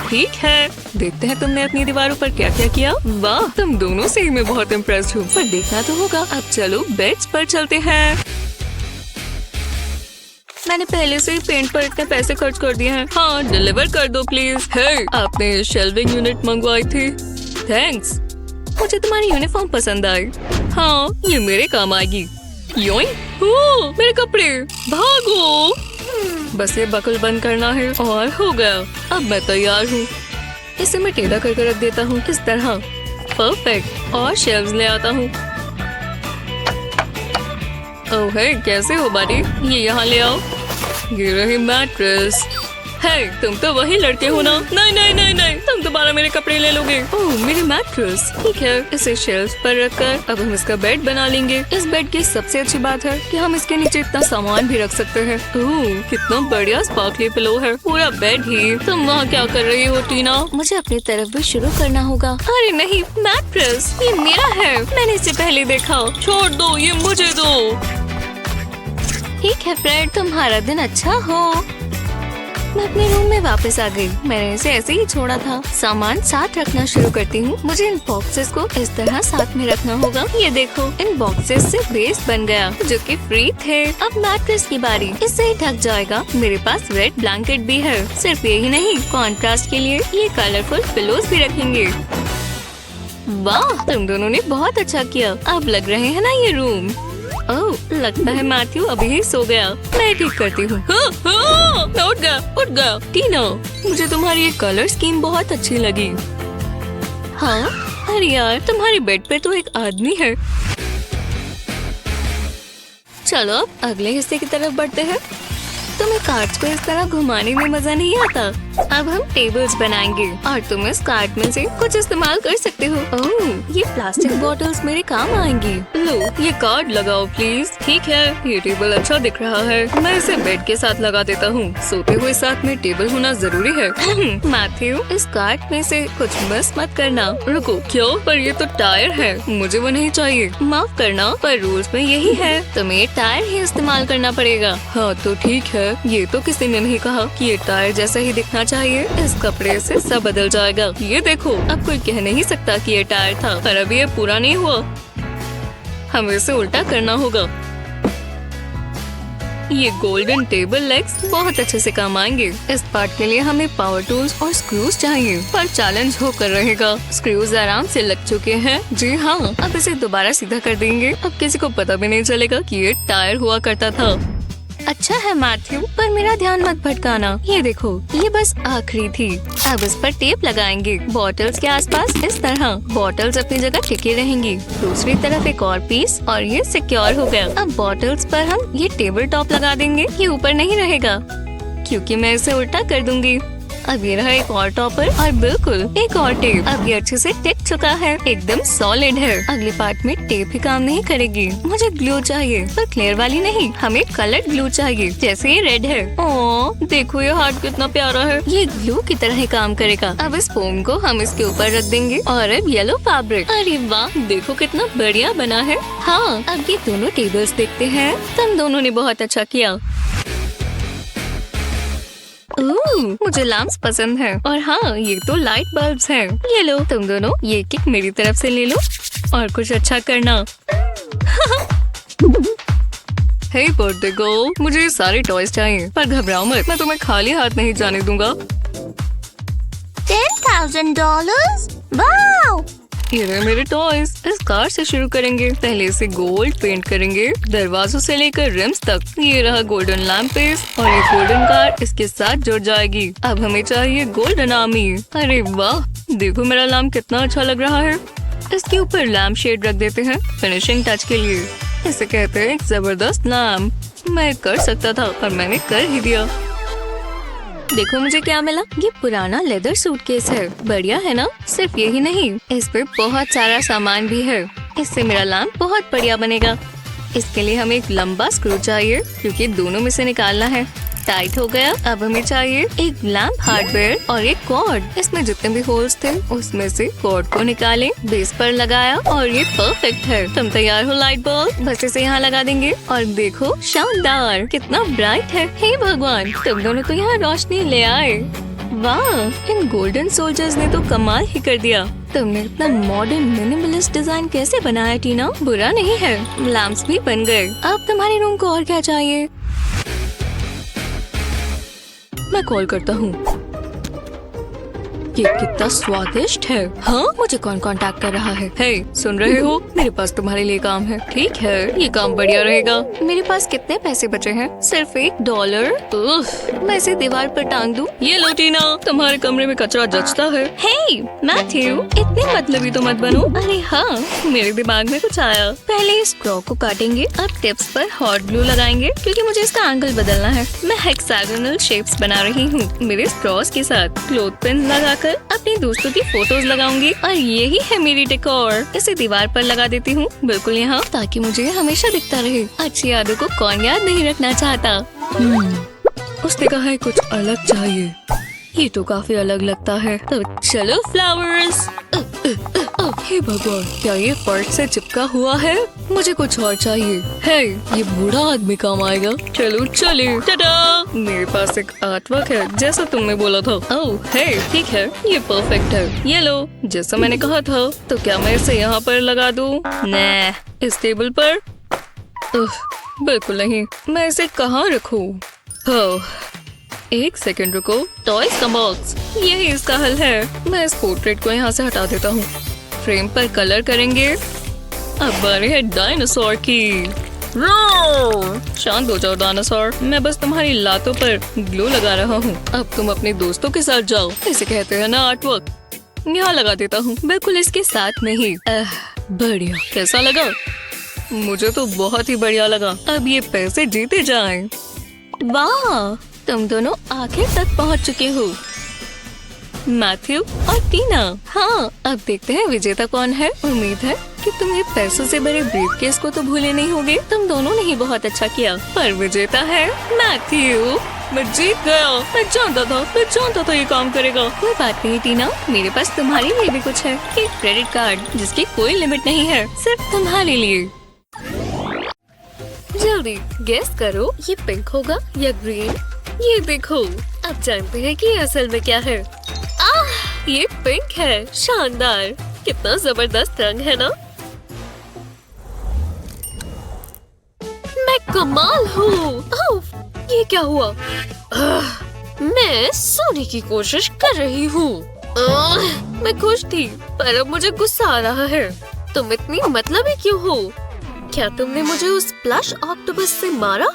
ठीक है, देखते हैं तुमने अपनी दीवारों पर क्या क्या किया। वाह, तुम दोनों से ही मैं बहुत इम्प्रेस्ड हूँ। पर देखना तो होगा। अब चलो बेड्स पर चलते हैं। मैंने पहले से ही पेंट पर इतने पैसे खर्च कर दिए हैं। हाँ, डिलीवर कर दो प्लीज। हे, आपने शेल्विंग यूनिट मंगवाई थी। थैंक्स। मुझे तुम्हारी यूनिफॉर्म पसंद आई। हाँ, ये मेरे काम आएगी। योइंग। ओह, मेरे कपड़े। भागो। बस ये बकल बंद करना है और हो गया। अब मैं तैयार हूँ। इसे मैं टेढ़ा करके रख देता हूँ इस तरह। परफेक्ट। और शेल्व्स ले आता हूँ। ओह है, कैसे हो बारी? ये यहाँ ले आओ। ये रही मैट्रेस। है, तुम तो वही लड़के हो ना? नहीं नहीं नहीं नहीं, तुम दोबारा मेरे कपड़े ले लोगे। ओह, मेरी मैट्रेस। ठीक है, इसे शेल्फ पर रखकर अब हम इसका बेड बना लेंगे। इस बेड की सबसे अच्छी बात है कि हम इसके नीचे इतना सामान भी रख सकते हैं। ओह, कितना बढ़िया स्पार्कली पिलो है। पूरा बेड ही। तुम वहाँ क्या कर रही हो टीना? मुझे अपनी तरफ भी शुरू करना होगा। अरे नहीं, मैट्रेस ये मेरा है। मैंने इसे पहले देखा। छोड़ दो, ये मुझे दो। ठीक है फ्रेंड, तुम्हारा दिन अच्छा हो। मैं अपने रूम में वापस आ गई। मैंने इसे ऐसे ही छोड़ा था। सामान साथ रखना शुरू करती हूँ। मुझे इन बॉक्सेस को इस तरह साथ में रखना होगा। ये देखो, इन बॉक्सेस से बेस बन गया जो कि फ्री थे। अब मैट्रेस की बारी। इससे ही ढक जाएगा। मेरे पास रेड ब्लैंकेट भी है। सिर्फ यही नहीं, कॉन्ट्रास्ट के लिए ये कलरफुल पिलोज भी रखेंगे। वाह, तुम दोनों ने बहुत अच्छा किया। अब लग रहे हैं ना ये रूम। ओह, लगता है मैथ्यू अभी ही सो गया। मैं ठीक करती हूँ। मैं उठ गया। टीना, मुझे तुम्हारी ये कलर स्कीम बहुत अच्छी लगी। हाँ, अरे यार, तुम्हारे बेड पे तो एक आदमी है। चलो अब अगले हिस्से की तरफ बढ़ते हैं। तुम्हें कार्ड्स को इस तरह घुमाने में मजा नहीं आता? अब हम टेबल्स बनाएंगे और तुम इस कार्ट में से कुछ इस्तेमाल कर सकते हो। ओह, ये प्लास्टिक बॉटल्स मेरे काम आएंगी। लो, ये कार्ड लगाओ प्लीज। ठीक है, ये टेबल अच्छा दिख रहा है। मैं इसे बेड के साथ लगा देता हूँ। सोते हुए साथ में टेबल होना जरूरी है। मैथ्यू, इस कार्ट में से कुछ मिस मत करना। रुको, क्यों? पर ये तो टायर है, मुझे वो नहीं चाहिए। माफ करना, पर रूल्स में यही है, तुम्हें टायर ही इस्तेमाल करना पड़ेगा। हाँ तो ठीक है, ये तो किसी ने नहीं कहा कि ये टायर जैसा ही दिखना चाहिए। इस कपड़े से सब बदल जाएगा। ये देखो, अब कोई कह नहीं सकता कि ये टायर था, पर अभी ये पूरा नहीं हुआ। हमें इसे उल्टा करना होगा। ये गोल्डन टेबल लेग्स बहुत अच्छे से काम आएंगे। इस पार्ट के लिए हमें पावर टूल्स और स्क्रूज चाहिए, पर चैलेंज होकर रहेगा। स्क्रूज आराम से लग चुके हैं। जी हाँ, अब इसे दोबारा सीधा कर देंगे। अब किसी को पता भी नहीं चलेगा कि ये टायर हुआ करता था। अच्छा है मैथ्यू, पर मेरा ध्यान मत भटकाना। ये देखो, ये बस आखिरी थी। अब इस पर टेप लगाएंगे बॉटल्स के आसपास। इस तरह बॉटल्स अपनी जगह टिकी रहेंगी। दूसरी तरफ एक और पीस और ये सिक्योर हो गया। अब बॉटल्स पर हम ये टेबल टॉप लगा देंगे। ये ऊपर नहीं रहेगा क्योंकि मैं इसे उल्टा कर दूंगी। अब ये रहा एक और टॉपर और बिल्कुल एक और टेप। अब ये अच्छे से टिक चुका है, एकदम सॉलिड है। अगले पार्ट में टेप ही काम नहीं करेगी। मुझे ग्लू चाहिए, पर क्लियर वाली नहीं, हमें कलर्ड ग्लू चाहिए, जैसे ये रेड है। ओह, देखो ये हार्ट कितना प्यारा है। ये ग्लू की तरह ही काम करेगा। अब इस फोम को हम इसके ऊपर रख देंगे और अब येलो फैब्रिक। अरे वाह, देखो कितना बढ़िया बना है। हाँ, अब ये दोनों टेबल्स देखते हैं। तुम दोनों ने बहुत अच्छा किया। मुझे लैम्प्स पसंद है और हाँ, ये तो लाइट बल्ब्स हैं। ये लो तुम दोनों, ये किक मेरी तरफ से ले लो और कुछ अच्छा करना। हे बर्थडे गर्ल, मुझे ये सारे टॉयज चाहिए, पर घबराओ मत, मैं तुम्हें खाली हाथ नहीं जाने दूंगा। $10,000? वाओ! ये रहे मेरे टॉयज। इस कार से शुरू करेंगे। पहले इसे गोल्ड पेंट करेंगे, दरवाजों से लेकर रिम्स तक। ये रहा गोल्डन लैम्प पीस और ये गोल्डन कार इसके साथ जुड़ जाएगी। अब हमें चाहिए गोल्डन आर्मी। अरे वाह, देखो मेरा लैम्प कितना अच्छा लग रहा है। इसके ऊपर लैम्प शेड रख देते हैं फिनिशिंग टच के लिए। इसे कहते हैं एक जबरदस्त लैम्प। मैं कर सकता था पर मैंने कर ही दिया। देखो मुझे क्या मिला। ये पुराना लेदर सूटकेस है। बढ़िया है ना? सिर्फ यही नहीं, इस पे बहुत सारा सामान भी है। इससे मेरा लैम्प बहुत बढ़िया बनेगा। इसके लिए हमें एक लंबा स्क्रू चाहिए क्योंकि दोनों में से निकालना है। टाइट हो गया। अब हमें चाहिए एक लैम्प हार्डवेयर और एक कॉर्ड। इसमें जितने भी होल्स थे उसमें से कॉर्ड को निकालें, बेस पर लगाया और ये परफेक्ट है। तुम तैयार हो लाइट बल्ब? बस इसे यहाँ लगा देंगे और देखो शानदार, कितना ब्राइट है। हे भगवान, तुम दोनों तो यहाँ रोशनी ले आए। वाह, इन गोल्डन सोल्जर्स ने तो कमाल ही कर दिया। तुमने इतना मॉडर्न मिनिमलिस्ट डिजाइन कैसे बनाया टीना? बुरा नहीं है, लैम्प्स भी बन गए। अब तुम्हारे रूम को और क्या चाहिए? मैं कॉल करता हूँ। ये कितना स्वादिष्ट है। हाँ, मुझे कौन कांटेक्ट कर रहा है? हे, सुन रहे हो? मेरे पास तुम्हारे लिए काम है। ठीक है, ये काम बढ़िया रहेगा। मेरे पास कितने पैसे बचे हैं? सिर्फ $1। मैं इसे दीवार पर टांग दूं? ये लो टीना, तुम्हारे कमरे में कचरा जचता है। हे मैथ्यू, इतने मतलबी तो मत बनो। अरे हाँ, मेरे दिमाग में कुछ आया। पहले इस स्क्रॉ को काटेंगे, अब टिप्स पर हॉट ग्लू लगाएंगे क्योंकि मुझे इसका एंगल बदलना है। मैं हेक्सागोनल शेप्स बना रही हूँ मेरे स्क्रॉस के साथ। क्लोथ पिन लगाकर अपने दोस्तों की फोटोज लगाऊंगी और यही है मेरी डेकोर। इसे दीवार पर लगा देती हूँ, बिल्कुल यहाँ, ताकि मुझे हमेशा दिखता रहे। अच्छी यादों को कौन याद नहीं रखना चाहता। उसने कहा है कुछ अलग चाहिए। ये तो काफी अलग लगता है। तो चलो फ्लावर्स। हे भगवान, क्या ये फर्श से चिपका हुआ है? मुझे कुछ और चाहिए। हे, ये बूढ़ा आदमी काम आएगा। चलो चले। टाटा। मेरे पास एक आर्टवर्क है जैसा तुमने बोला था। ओह हे, ठीक है, ये परफेक्ट है। ये लो, जैसा मैंने कहा था। तो क्या मैं इसे यहाँ पर लगा दूँ? नहीं, इस टेबल पर? बिल्कुल नहीं। मैं इसे कहाँ रखूँ? एक सेकंड रुको। टॉयज का बॉक्स, यही इसका हल है। मैं इस पोर्ट्रेट को यहाँ से हटा देता हूँ। फ्रेम पर कलर करेंगे। अब बारी है डायनासोर की। शांत हो जाओ डायनासोर, मैं बस तुम्हारी लातों पर ग्लू लगा रहा हूँ। अब तुम अपने दोस्तों के साथ जाओ। इसे कहते हैं ना आर्टवर्क। यहाँ लगा देता हूँ, बिल्कुल इसके साथ में ही। बढ़िया, कैसा लगा? मुझे तो बहुत ही बढ़िया लगा। अब ये पैसे जीते जाएं। वाह, तुम दोनों आखिर तक पहुंच चुके हो। मैथ्यू और टीना। हाँ, अब देखते हैं विजेता कौन है। उम्मीद है कि तुम ये पैसों से भरे ब्रीफकेस को तो भूले नहीं होगे। तुम दोनों ने ही बहुत अच्छा किया, पर विजेता है मैथ्यू। मैं जीत गया। मैं जानता था ये काम करेगा। कोई बात नहीं टीना, मेरे पास तुम्हारे लिए भी कुछ है। एक क्रेडिट कार्ड जिसकी कोई लिमिट नहीं है, सिर्फ तुम्हारे लिए। जल्दी गेस करो, ये पिंक होगा या ग्रीन। ये देखो, अब जानते हैं कि असल में क्या है। ये पिंक है। शानदार, कितना जबरदस्त रंग है ना। मैं कमाल हूँ। ये क्या हुआ? मैं सोने की कोशिश कर रही हूँ। मैं खुश थी, पर अब मुझे गुस्सा आ रहा है। तुम इतनी मतलबी क्यों हो? क्या तुमने मुझे उस प्लश ऑक्टोपस से मारा?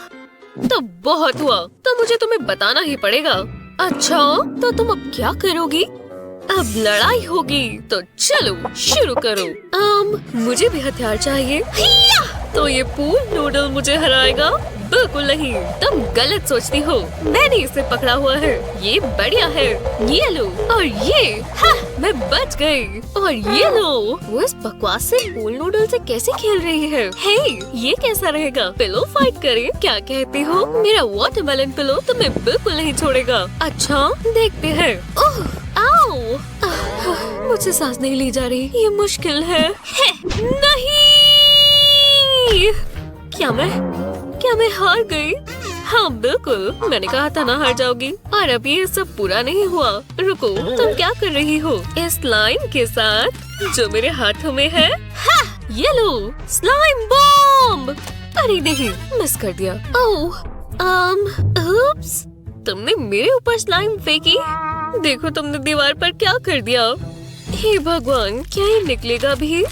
तो बहुत हुआ, तो मुझे तुम्हें बताना ही पड़ेगा। अच्छा, तो तुम अब क्या करोगी? अब लड़ाई होगी, तो चलो शुरू करो। मुझे भी हथियार चाहिए। तो ये पूल नूडल मुझे हराएगा? बिल्कुल नहीं, तुम गलत सोचती हो। मैंने इसे पकड़ा हुआ है। ये बढ़िया है। ये लो, और ये मैं बच गई। और ये लो। वो इस बकवास से पूल नूडल से कैसे खेल रही है? हे, ये कैसा रहेगा? पिलो फाइट करें? क्या कहती हो? मेरा वाटरमेलन पिलो तुम्हें बिल्कुल नहीं छोड़ेगा। अच्छा, देखते हैं। ओह, आओ, मुझसे सांस नहीं ली जा रही। ये मुश्किल है। नहीं, क्या मैं हार गई? हाँ बिल्कुल, मैंने कहा था ना हार जाओगी। और अब ये सब पूरा नहीं हुआ। रुको, तुम क्या कर रही हो इस स्लाइम के साथ जो मेरे हाथों में है? ये लो, स्लाइम बॉम्ब। अरे नहीं, मिस कर दिया। ओह, उप्स, तुमने मेरे ऊपर स्लाइम फेंकी। देखो तुमने दीवार पर क्या कर दिया। हे भगवान, क्या ये निकलेगा भी?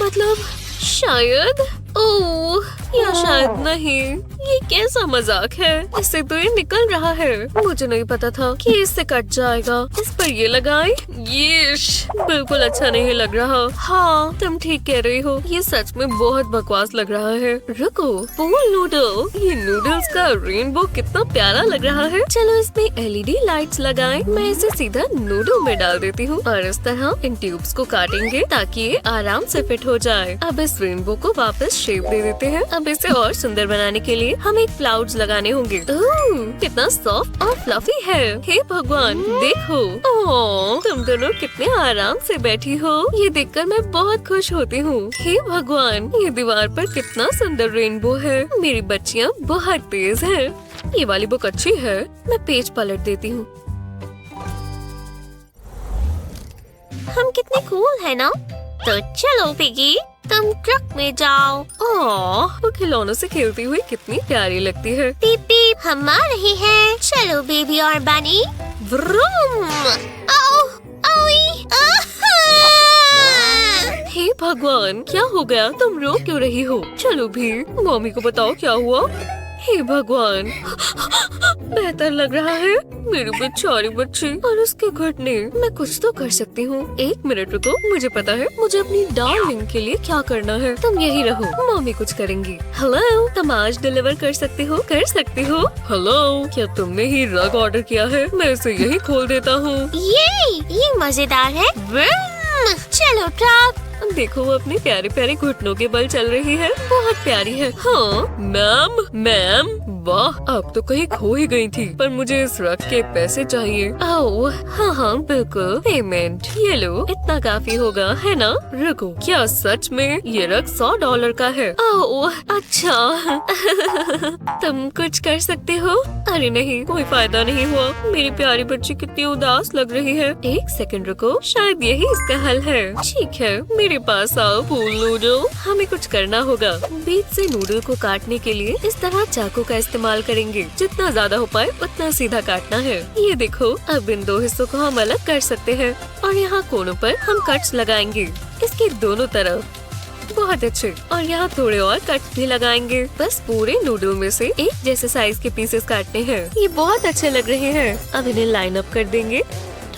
मतलब शायद। ओह, या शायद नहीं। ये कैसा मजाक है? इससे तो ये निकल रहा है। मुझे नहीं पता था कि इससे कट जाएगा। इस पर ये लगाएं? ये बिल्कुल अच्छा नहीं लग रहा। हाँ, तुम ठीक कह रही हो। ये सच में बहुत बकवास लग रहा है। रुको, पूल नूडल। ये नूडल्स का रेनबो कितना प्यारा लग रहा है। चलो इसमें LED लाइट्स लगाएं। मैं इसे सीधा नूडल में डाल देती हूँ और इस तरह इन ट्यूब्स को काटेंगे ताकि ये आराम से फिट हो जाए। अब इस रेनबो को वापस शेप दे देते हैं। अब इसे और सुंदर बनाने के लिए हमें क्लाउड्स लगाने होंगे। कितना सॉफ्ट और फ्लफी है। हे भगवान, देखो। ओह, तुम दोनों कितने आराम से बैठी हो। ये देखकर मैं बहुत खुश होती हूँ। हे भगवान, ये दीवार पर कितना सुंदर रेनबो है। मेरी बच्चियाँ बहुत तेज हैं। ये वाली बुक अच्छी है। मैं पेज पलट देती हूँ। हम कितने कूल है ना। तो चलो पिगी, तुम ट्रक में जाओ। वो खिलौनों से खेलती हुई कितनी प्यारी लगती है। पीप पीप, हम आ रहे हैं। चलो बेबी और बनी। व्रूम। आओ, ओई, हे भगवान, क्या हो गया? तुम रो क्यों रही हो? चलो भी, मम्मी को बताओ क्या हुआ। हे भगवान, बेहतर लग रहा है। मेरी बेचारी बच्ची और उसके घुटने। मैं कुछ तो कर सकती हूँ। एक मिनट रुको, मुझे पता है मुझे अपनी डार्लिंग के लिए क्या करना है। तुम यही रहो, मम्मी कुछ करेंगी। हेलो, तुम आज डिलीवर कर सकती हो? हेलो, क्या तुमने ही रग ऑर्डर किया है? मैं इसे यही खोल देता हूँ। ये मजेदार है। व्रूम। चलो ट्रक। देखो, वो अपने प्यारे प्यारे घुटनों के बल चल रही है। बहुत प्यारी है। हाँ मैम, वाह, अब तो कहीं खो ही गई थी। पर मुझे इस रग के पैसे चाहिए। ओह, हाँ बिल्कुल, पेमेंट ये लो। इतना काफी होगा, है ना? रुको, क्या सच में ये रग $100 का है? ओह, अच्छा। तुम कुछ कर सकते हो? अरे नहीं, कोई फायदा नहीं हुआ। मेरी प्यारी बच्ची कितनी उदास लग रही है। एक सेकंड रुको, शायद यही इसका हल है। ठीक है, मेरे पास आओ पूल नूडल। हमें कुछ करना होगा। बीच से नूडल को काटने के लिए इस तरह चाकू का इस्तेमाल करेंगे। जितना ज्यादा हो पाए उतना सीधा काटना है। ये देखो, अब इन दो हिस्सों को हम अलग कर सकते हैं और यहाँ कोनों पर हम कट्स लगाएंगे, इसके दोनों तरफ। बहुत अच्छे। और यहाँ थोड़े और कट भी लगाएंगे। बस पूरे नूडल में से एक जैसे साइज के पीसेस काटने हैं। ये बहुत अच्छे लग रहे हैं। अब इन्हें लाइन अप कर देंगे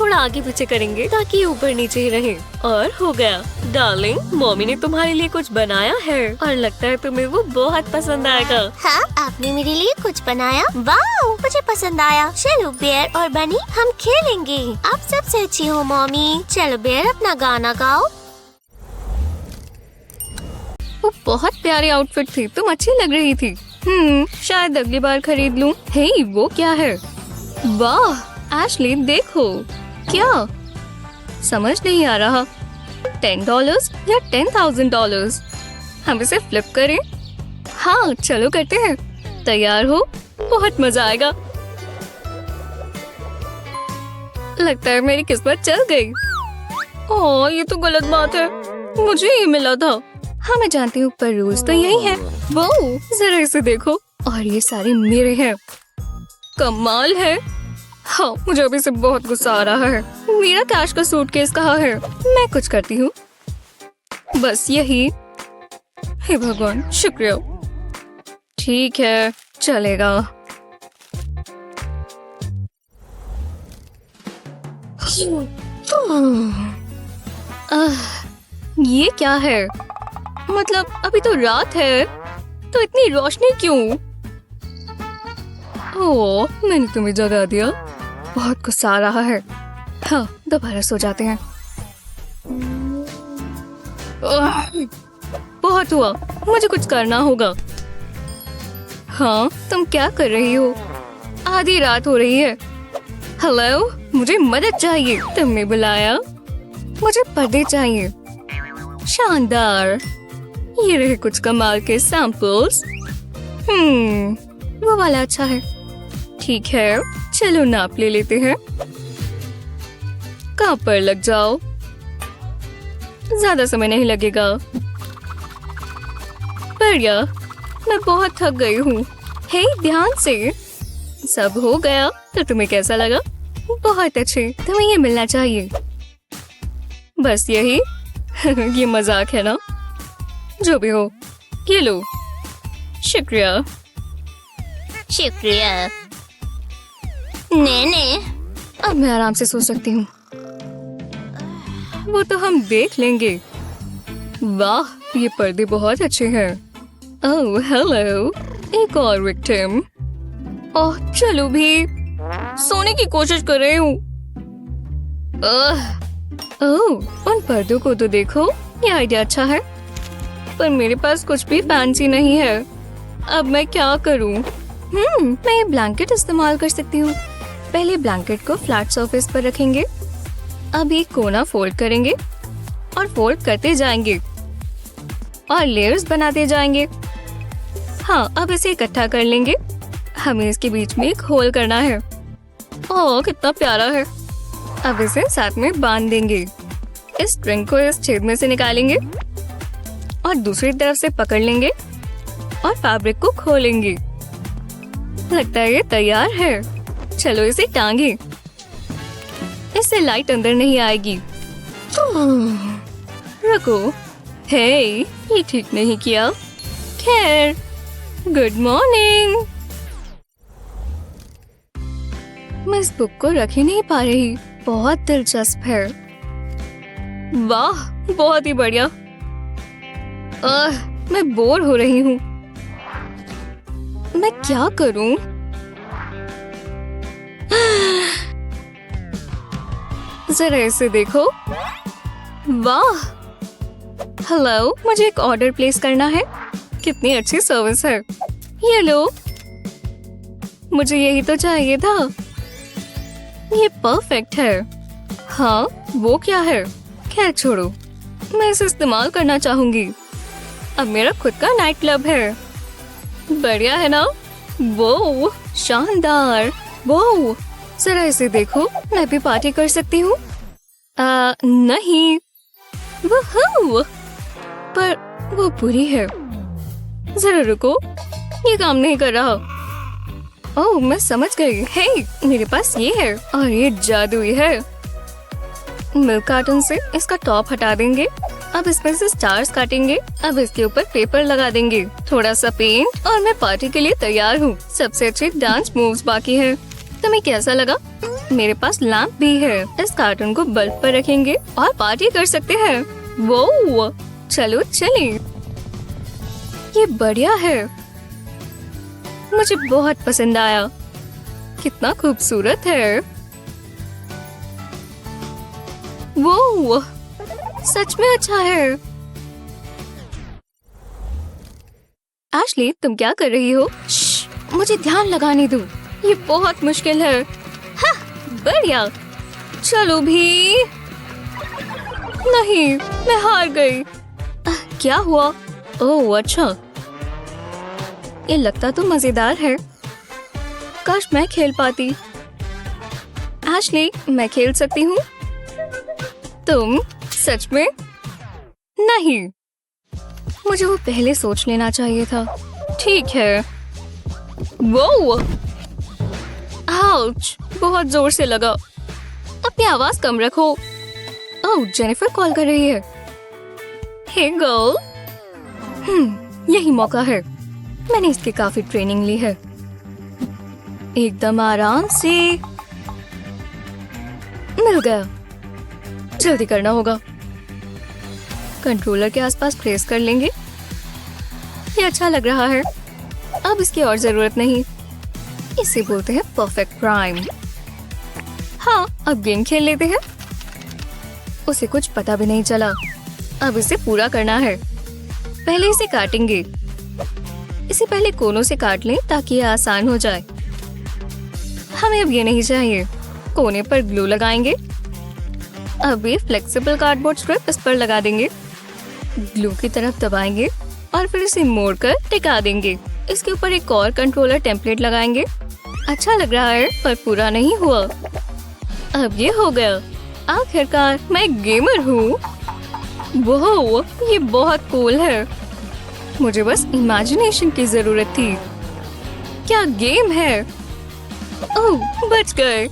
थोड़ा आगे पीछे करेंगे ताकि ऊपर नीचे ही रहे। और हो गया। डार्लिंग, मम्मी ने तुम्हारे लिए कुछ बनाया है और लगता है तुम्हें वो बहुत पसंद आएगा। हाँ, आपने मेरे लिए कुछ बनाया? वाह, मुझे पसंद आया। चलो बेयर और बनी, हम खेलेंगे। आप सबसे अच्छी हो मम्मी। चलो बेयर, अपना गाना गाओ। वो बहुत प्यारी आउटफिट थी, तुम अच्छी लग रही थी। शायद अगली बार खरीद लूं। हे, वो क्या है? वाह एशली, देखो। क्या? समझ नहीं आ रहा। $10 या $10,000? हम इसे फ्लिप करें? हाँ, चलो करते हैं। तैयार हो? बहुत मजा आएगा। लगता है मेरी किस्मत चल गई। ओह, ये तो गलत बात है। मुझे ये मिला था। हाँ, मैं जानती हूँ, पर रूल्स तो यही है। वो जरा इसे देखो, और ये सारे मेरे हैं। कमाल है। हाँ, मुझे अभी से बहुत गुस्सा आ रहा है। मेरा कैश का सूटकेस कहाँ है? मैं कुछ करती हूँ। बस यही। हे भगवान, शुक्रिया। ठीक है, चलेगा। ये क्या है? मतलब अभी तो रात है, तो इतनी रोशनी क्यों? ओह, मैंने तुम्हें जगा दिया। बहुत गुस्सा आ रहा है। हाँ, दोबारा सो जाते हैं। बहुत हुआ, मुझे कुछ करना होगा। हाँ, तुम क्या कर रही हो? आधी रात हो रही है। हेलो, मुझे मदद चाहिए। तुमने बुलाया? मुझे पर्दे चाहिए। शानदार। ये रहे कुछ कमाल के सैंपल्स। वो वाला अच्छा है। ठीक है, चलो नाप ले लेते हैं। कहाँ पर लग जाओ, ज्यादा समय नहीं लगेगा। बढ़िया, मैं बहुत थक गई हूँ। हे, ध्यान से। सब हो गया, तो तुम्हें कैसा लगा? बहुत अच्छे, तुम्हें ये मिलना चाहिए। बस यही? ये मजाक है ना? जो भी हो, ये लो। शुक्रिया। शुक्रिया। ने अब मैं आराम से सो सकती हूँ। वो तो हम देख लेंगे। वाह, ये पर्दे बहुत अच्छे हैं। ओह हेलो, एक और विक्टिम। ओह, चलो भी, सोने की कोशिश कर रही हूँ। ओह, उन पर्दों को तो देखो, ये आइडिया अच्छा है, पर मेरे पास कुछ भी फैंसी नहीं है। अब मैं क्या करूँ? मैं ये ब्लैंकेट इस्तेमाल कर सकती हूँ। पहले ब्लैंकेट को फ्लैट सरफेस पर रखेंगे। अब एक कोना फोल्ड करेंगे और फोल्ड करते जाएंगे और लेयर्स बनाते जाएंगे। हाँ, अब इसे इकट्ठा कर लेंगे। हमें इसके बीच में एक होल करना है। ओह, कितना प्यारा है। अब इसे साथ में बांध देंगे। इस स्ट्रिंग को इस छेद में से निकालेंगे और दूसरी तरफ से पकड़ लेंगे और फैब्रिक को खोलेंगे। लगता है ये तैयार है। चलो इसे टांगे। इससे लाइट अंदर नहीं आएगी। रुको, हे, ये ठीक नहीं किया। खैर, गुड मॉर्निंग। मैं इस बुक को रख ही नहीं पा रही। बहुत दिलचस्प है। वाह, बहुत ही बढ़िया। मैं बोर हो रही हूँ। मैं क्या करूँ? जरा इसे देखो। वाह, हेलो, मुझे एक ऑर्डर प्लेस करना है। कितनी अच्छी सर्विस है। ये लो, मुझे यही तो चाहिए था। ये परफेक्ट है। हाँ, वो क्या है? खैर छोड़ो, मैं इसे इस्तेमाल करना चाहूंगी। अब मेरा खुद का नाइट क्लब है। बढ़िया है ना? वो शानदार। वो जरा इसे देखो, मैं भी पार्टी कर सकती हूँ। नहीं, वो पर वो बुरी है। जरा रुको, ये काम नहीं कर रहा। ओह, मैं समझ गई। हे, मेरे पास ये है और ये जादुई है। मिल्क कार्टन से इसका टॉप हटा देंगे। अब इसमें से स्टार्स काटेंगे। अब इसके ऊपर पेपर लगा देंगे, थोड़ा सा पेंट, और मैं पार्टी के लिए तैयार हूँ। सबसे अच्छे डांस मूव्स बाकी हैं। तुम्हें कैसा लगा? मेरे पास लैंप भी है। इस कार्टून को बल्ब पर रखेंगे और पार्टी कर सकते हैं। वो चलो चलें। ये बढ़िया है, मुझे बहुत पसंद आया। कितना खूबसूरत है। वो सच में अच्छा है। एशली, तुम क्या कर रही हो? मुझे ध्यान लगाने दो, ये बहुत मुश्किल है। हाँ, बढ़िया। चलो भी। नहीं, मैं हार गई। क्या हुआ? ओह अच्छा, ये लगता तो मजेदार है। काश मैं खेल पाती। एशली, मैं खेल सकती हूँ? तुम सच में? नहीं, मुझे वो पहले सोच लेना चाहिए था। ठीक है। वो आउच, बहुत जोर से लगा। अपनी आवाज कम रखो। ओह, जेनिफर कॉल कर रही है। हे गर्ल, यही मौका है। मैंने इसकी काफी ट्रेनिंग ली है। एकदम आराम से। मिल गया। जल्दी करना होगा। कंट्रोलर के आसपास प्रेस कर लेंगे। ये अच्छा लग रहा है। अब इसकी और जरूरत नहीं। इसे बोलते हैं परफेक्ट प्राइम। हाँ, अब गेम खेल लेते हैं। उसे कुछ पता भी नहीं चला। अब इसे पूरा करना है। पहले इसे काटेंगे। इसे पहले कोनों से काट लें ताकि ये आसान हो जाए। हमें अब ये नहीं चाहिए। कोने पर ग्लू लगाएंगे। अब ये फ्लेक्सिबल कार्डबोर्ड स्ट्रिप इस पर लगा देंगे। ग्लू की तरफ दबाएंगे और फिर इसे मोड़कर टिका देंगे। इसके ऊपर एक और कंट्रोलर टेम्पलेट लगाएंगे। अच्छा लग रहा है पर पूरा नहीं हुआ। अब ये हो गया। आखिरकार मैं गेमर हूँ। वो ये बहुत कूल है। मुझे बस इमेजिनेशन की जरूरत थी। क्या गेम है। ओह, बच गए।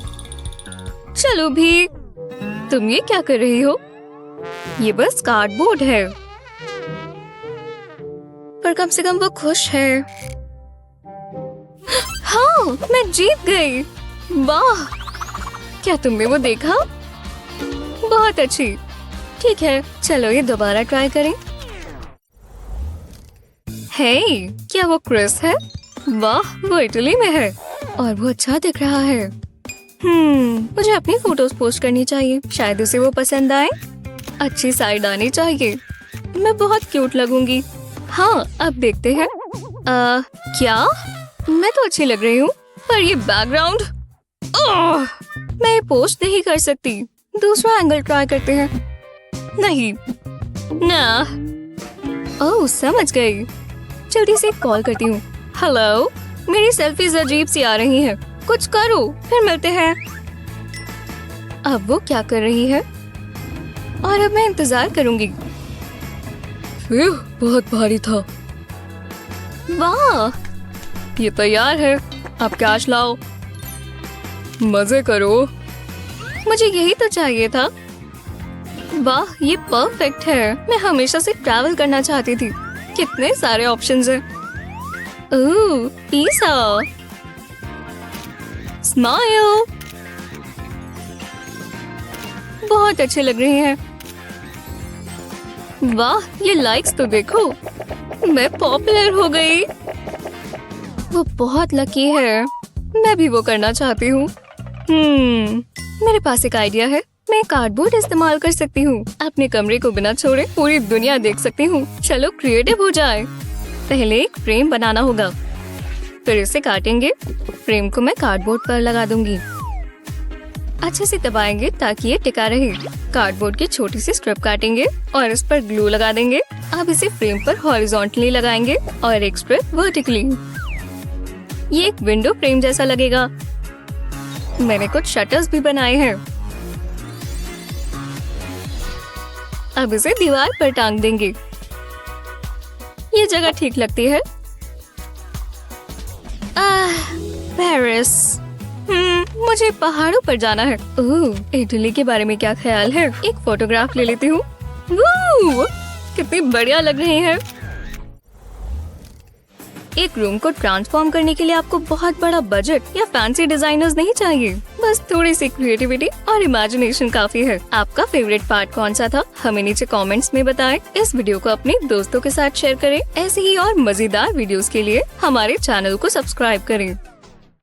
चलो भी। तुम ये क्या कर रही हो? ये बस कार्डबोर्ड है, पर कम से कम वो खुश है। हाँ, मैं जीत गई। वाह, क्या तुमने वो देखा? बहुत अच्छी। ठीक है, चलो ये दोबारा ट्राई करें। हे, क्या वो क्रिस है? वाह, वो इटली में है और वो अच्छा दिख रहा है। मुझे अपनी फोटोज पोस्ट करनी चाहिए। शायद उसे वो पसंद आए। अच्छी साइड आनी चाहिए। मैं बहुत क्यूट लगूंगी। हाँ, अब देखते हैं। क्या? मैं तो अच्छी लग रही हूँ, पर ये बैकग्राउंड। मैं ये पोस्ट नहीं कर सकती। दूसरा एंगल ट्राई करते हैं। नहीं ना। ओह, समझ गई। जल्दी से कॉल करती हूँ। हेलो, मेरी सेल्फीज अजीब सी आ रही हैं। कुछ करो, फिर मिलते हैं। अब वो क्या कर रही है और अब मैं इंतजार करूंगी। बहुत भारी था। वाह, ये तैयार है। अब कैश लाओ। मजे करो। मुझे यही तो चाहिए था। वाह, ये परफेक्ट है। मैं हमेशा से ट्रैवल करना चाहती थी। कितने सारे ऑप्शंस हैं। ओह, पिज़्ज़ा। स्माइल। बहुत अच्छे लग रहे हैं। वाह, ये लाइक्स तो देखो। मैं पॉपुलर हो गई। वो बहुत लकी है। मैं भी वो करना चाहती हूँ। मेरे पास एक आइडिया है। मैं कार्डबोर्ड इस्तेमाल कर सकती हूँ। अपने कमरे को बिना छोड़े पूरी दुनिया देख सकती हूँ। चलो क्रिएटिव हो जाए। पहले एक फ्रेम बनाना होगा, फिर इसे काटेंगे। फ्रेम को मैं कार्डबोर्ड पर लगा दूंगी। अच्छे से दबाएंगे ताकि ये टिका रहे। कार्डबोर्ड की छोटी सी स्ट्रिप काटेंगे और इस पर ग्लू लगा देंगे। अब इसे फ्रेम पर हॉरिजॉन्टली लगाएंगे और एक स्ट्रिप वर्टिकली। ये एक विंडो फ्रेम जैसा लगेगा। मैंने कुछ शटर्स भी बनाए हैं। अब इसे दीवार पर टांग देंगे। ये जगह ठीक लगती है। पेरिस। मुझे पहाड़ों पर जाना है। ओह, इटली के बारे में क्या ख्याल है? एक फोटोग्राफ ले लेती हूँ। कितनी बढ़िया लग रही है। एक रूम को ट्रांसफॉर्म करने के लिए आपको बहुत बड़ा बजट या फैंसी डिजाइनर्स नहीं चाहिए, बस थोड़ी सी क्रिएटिविटी और इमेजिनेशन काफी है। आपका फेवरेट पार्ट कौन सा था, हमें नीचे कमेंट्स में बताएं। इस वीडियो को अपने दोस्तों के साथ शेयर करें। ऐसे ही और मजेदार वीडियोस के लिए हमारे चैनल को सब्सक्राइब करें।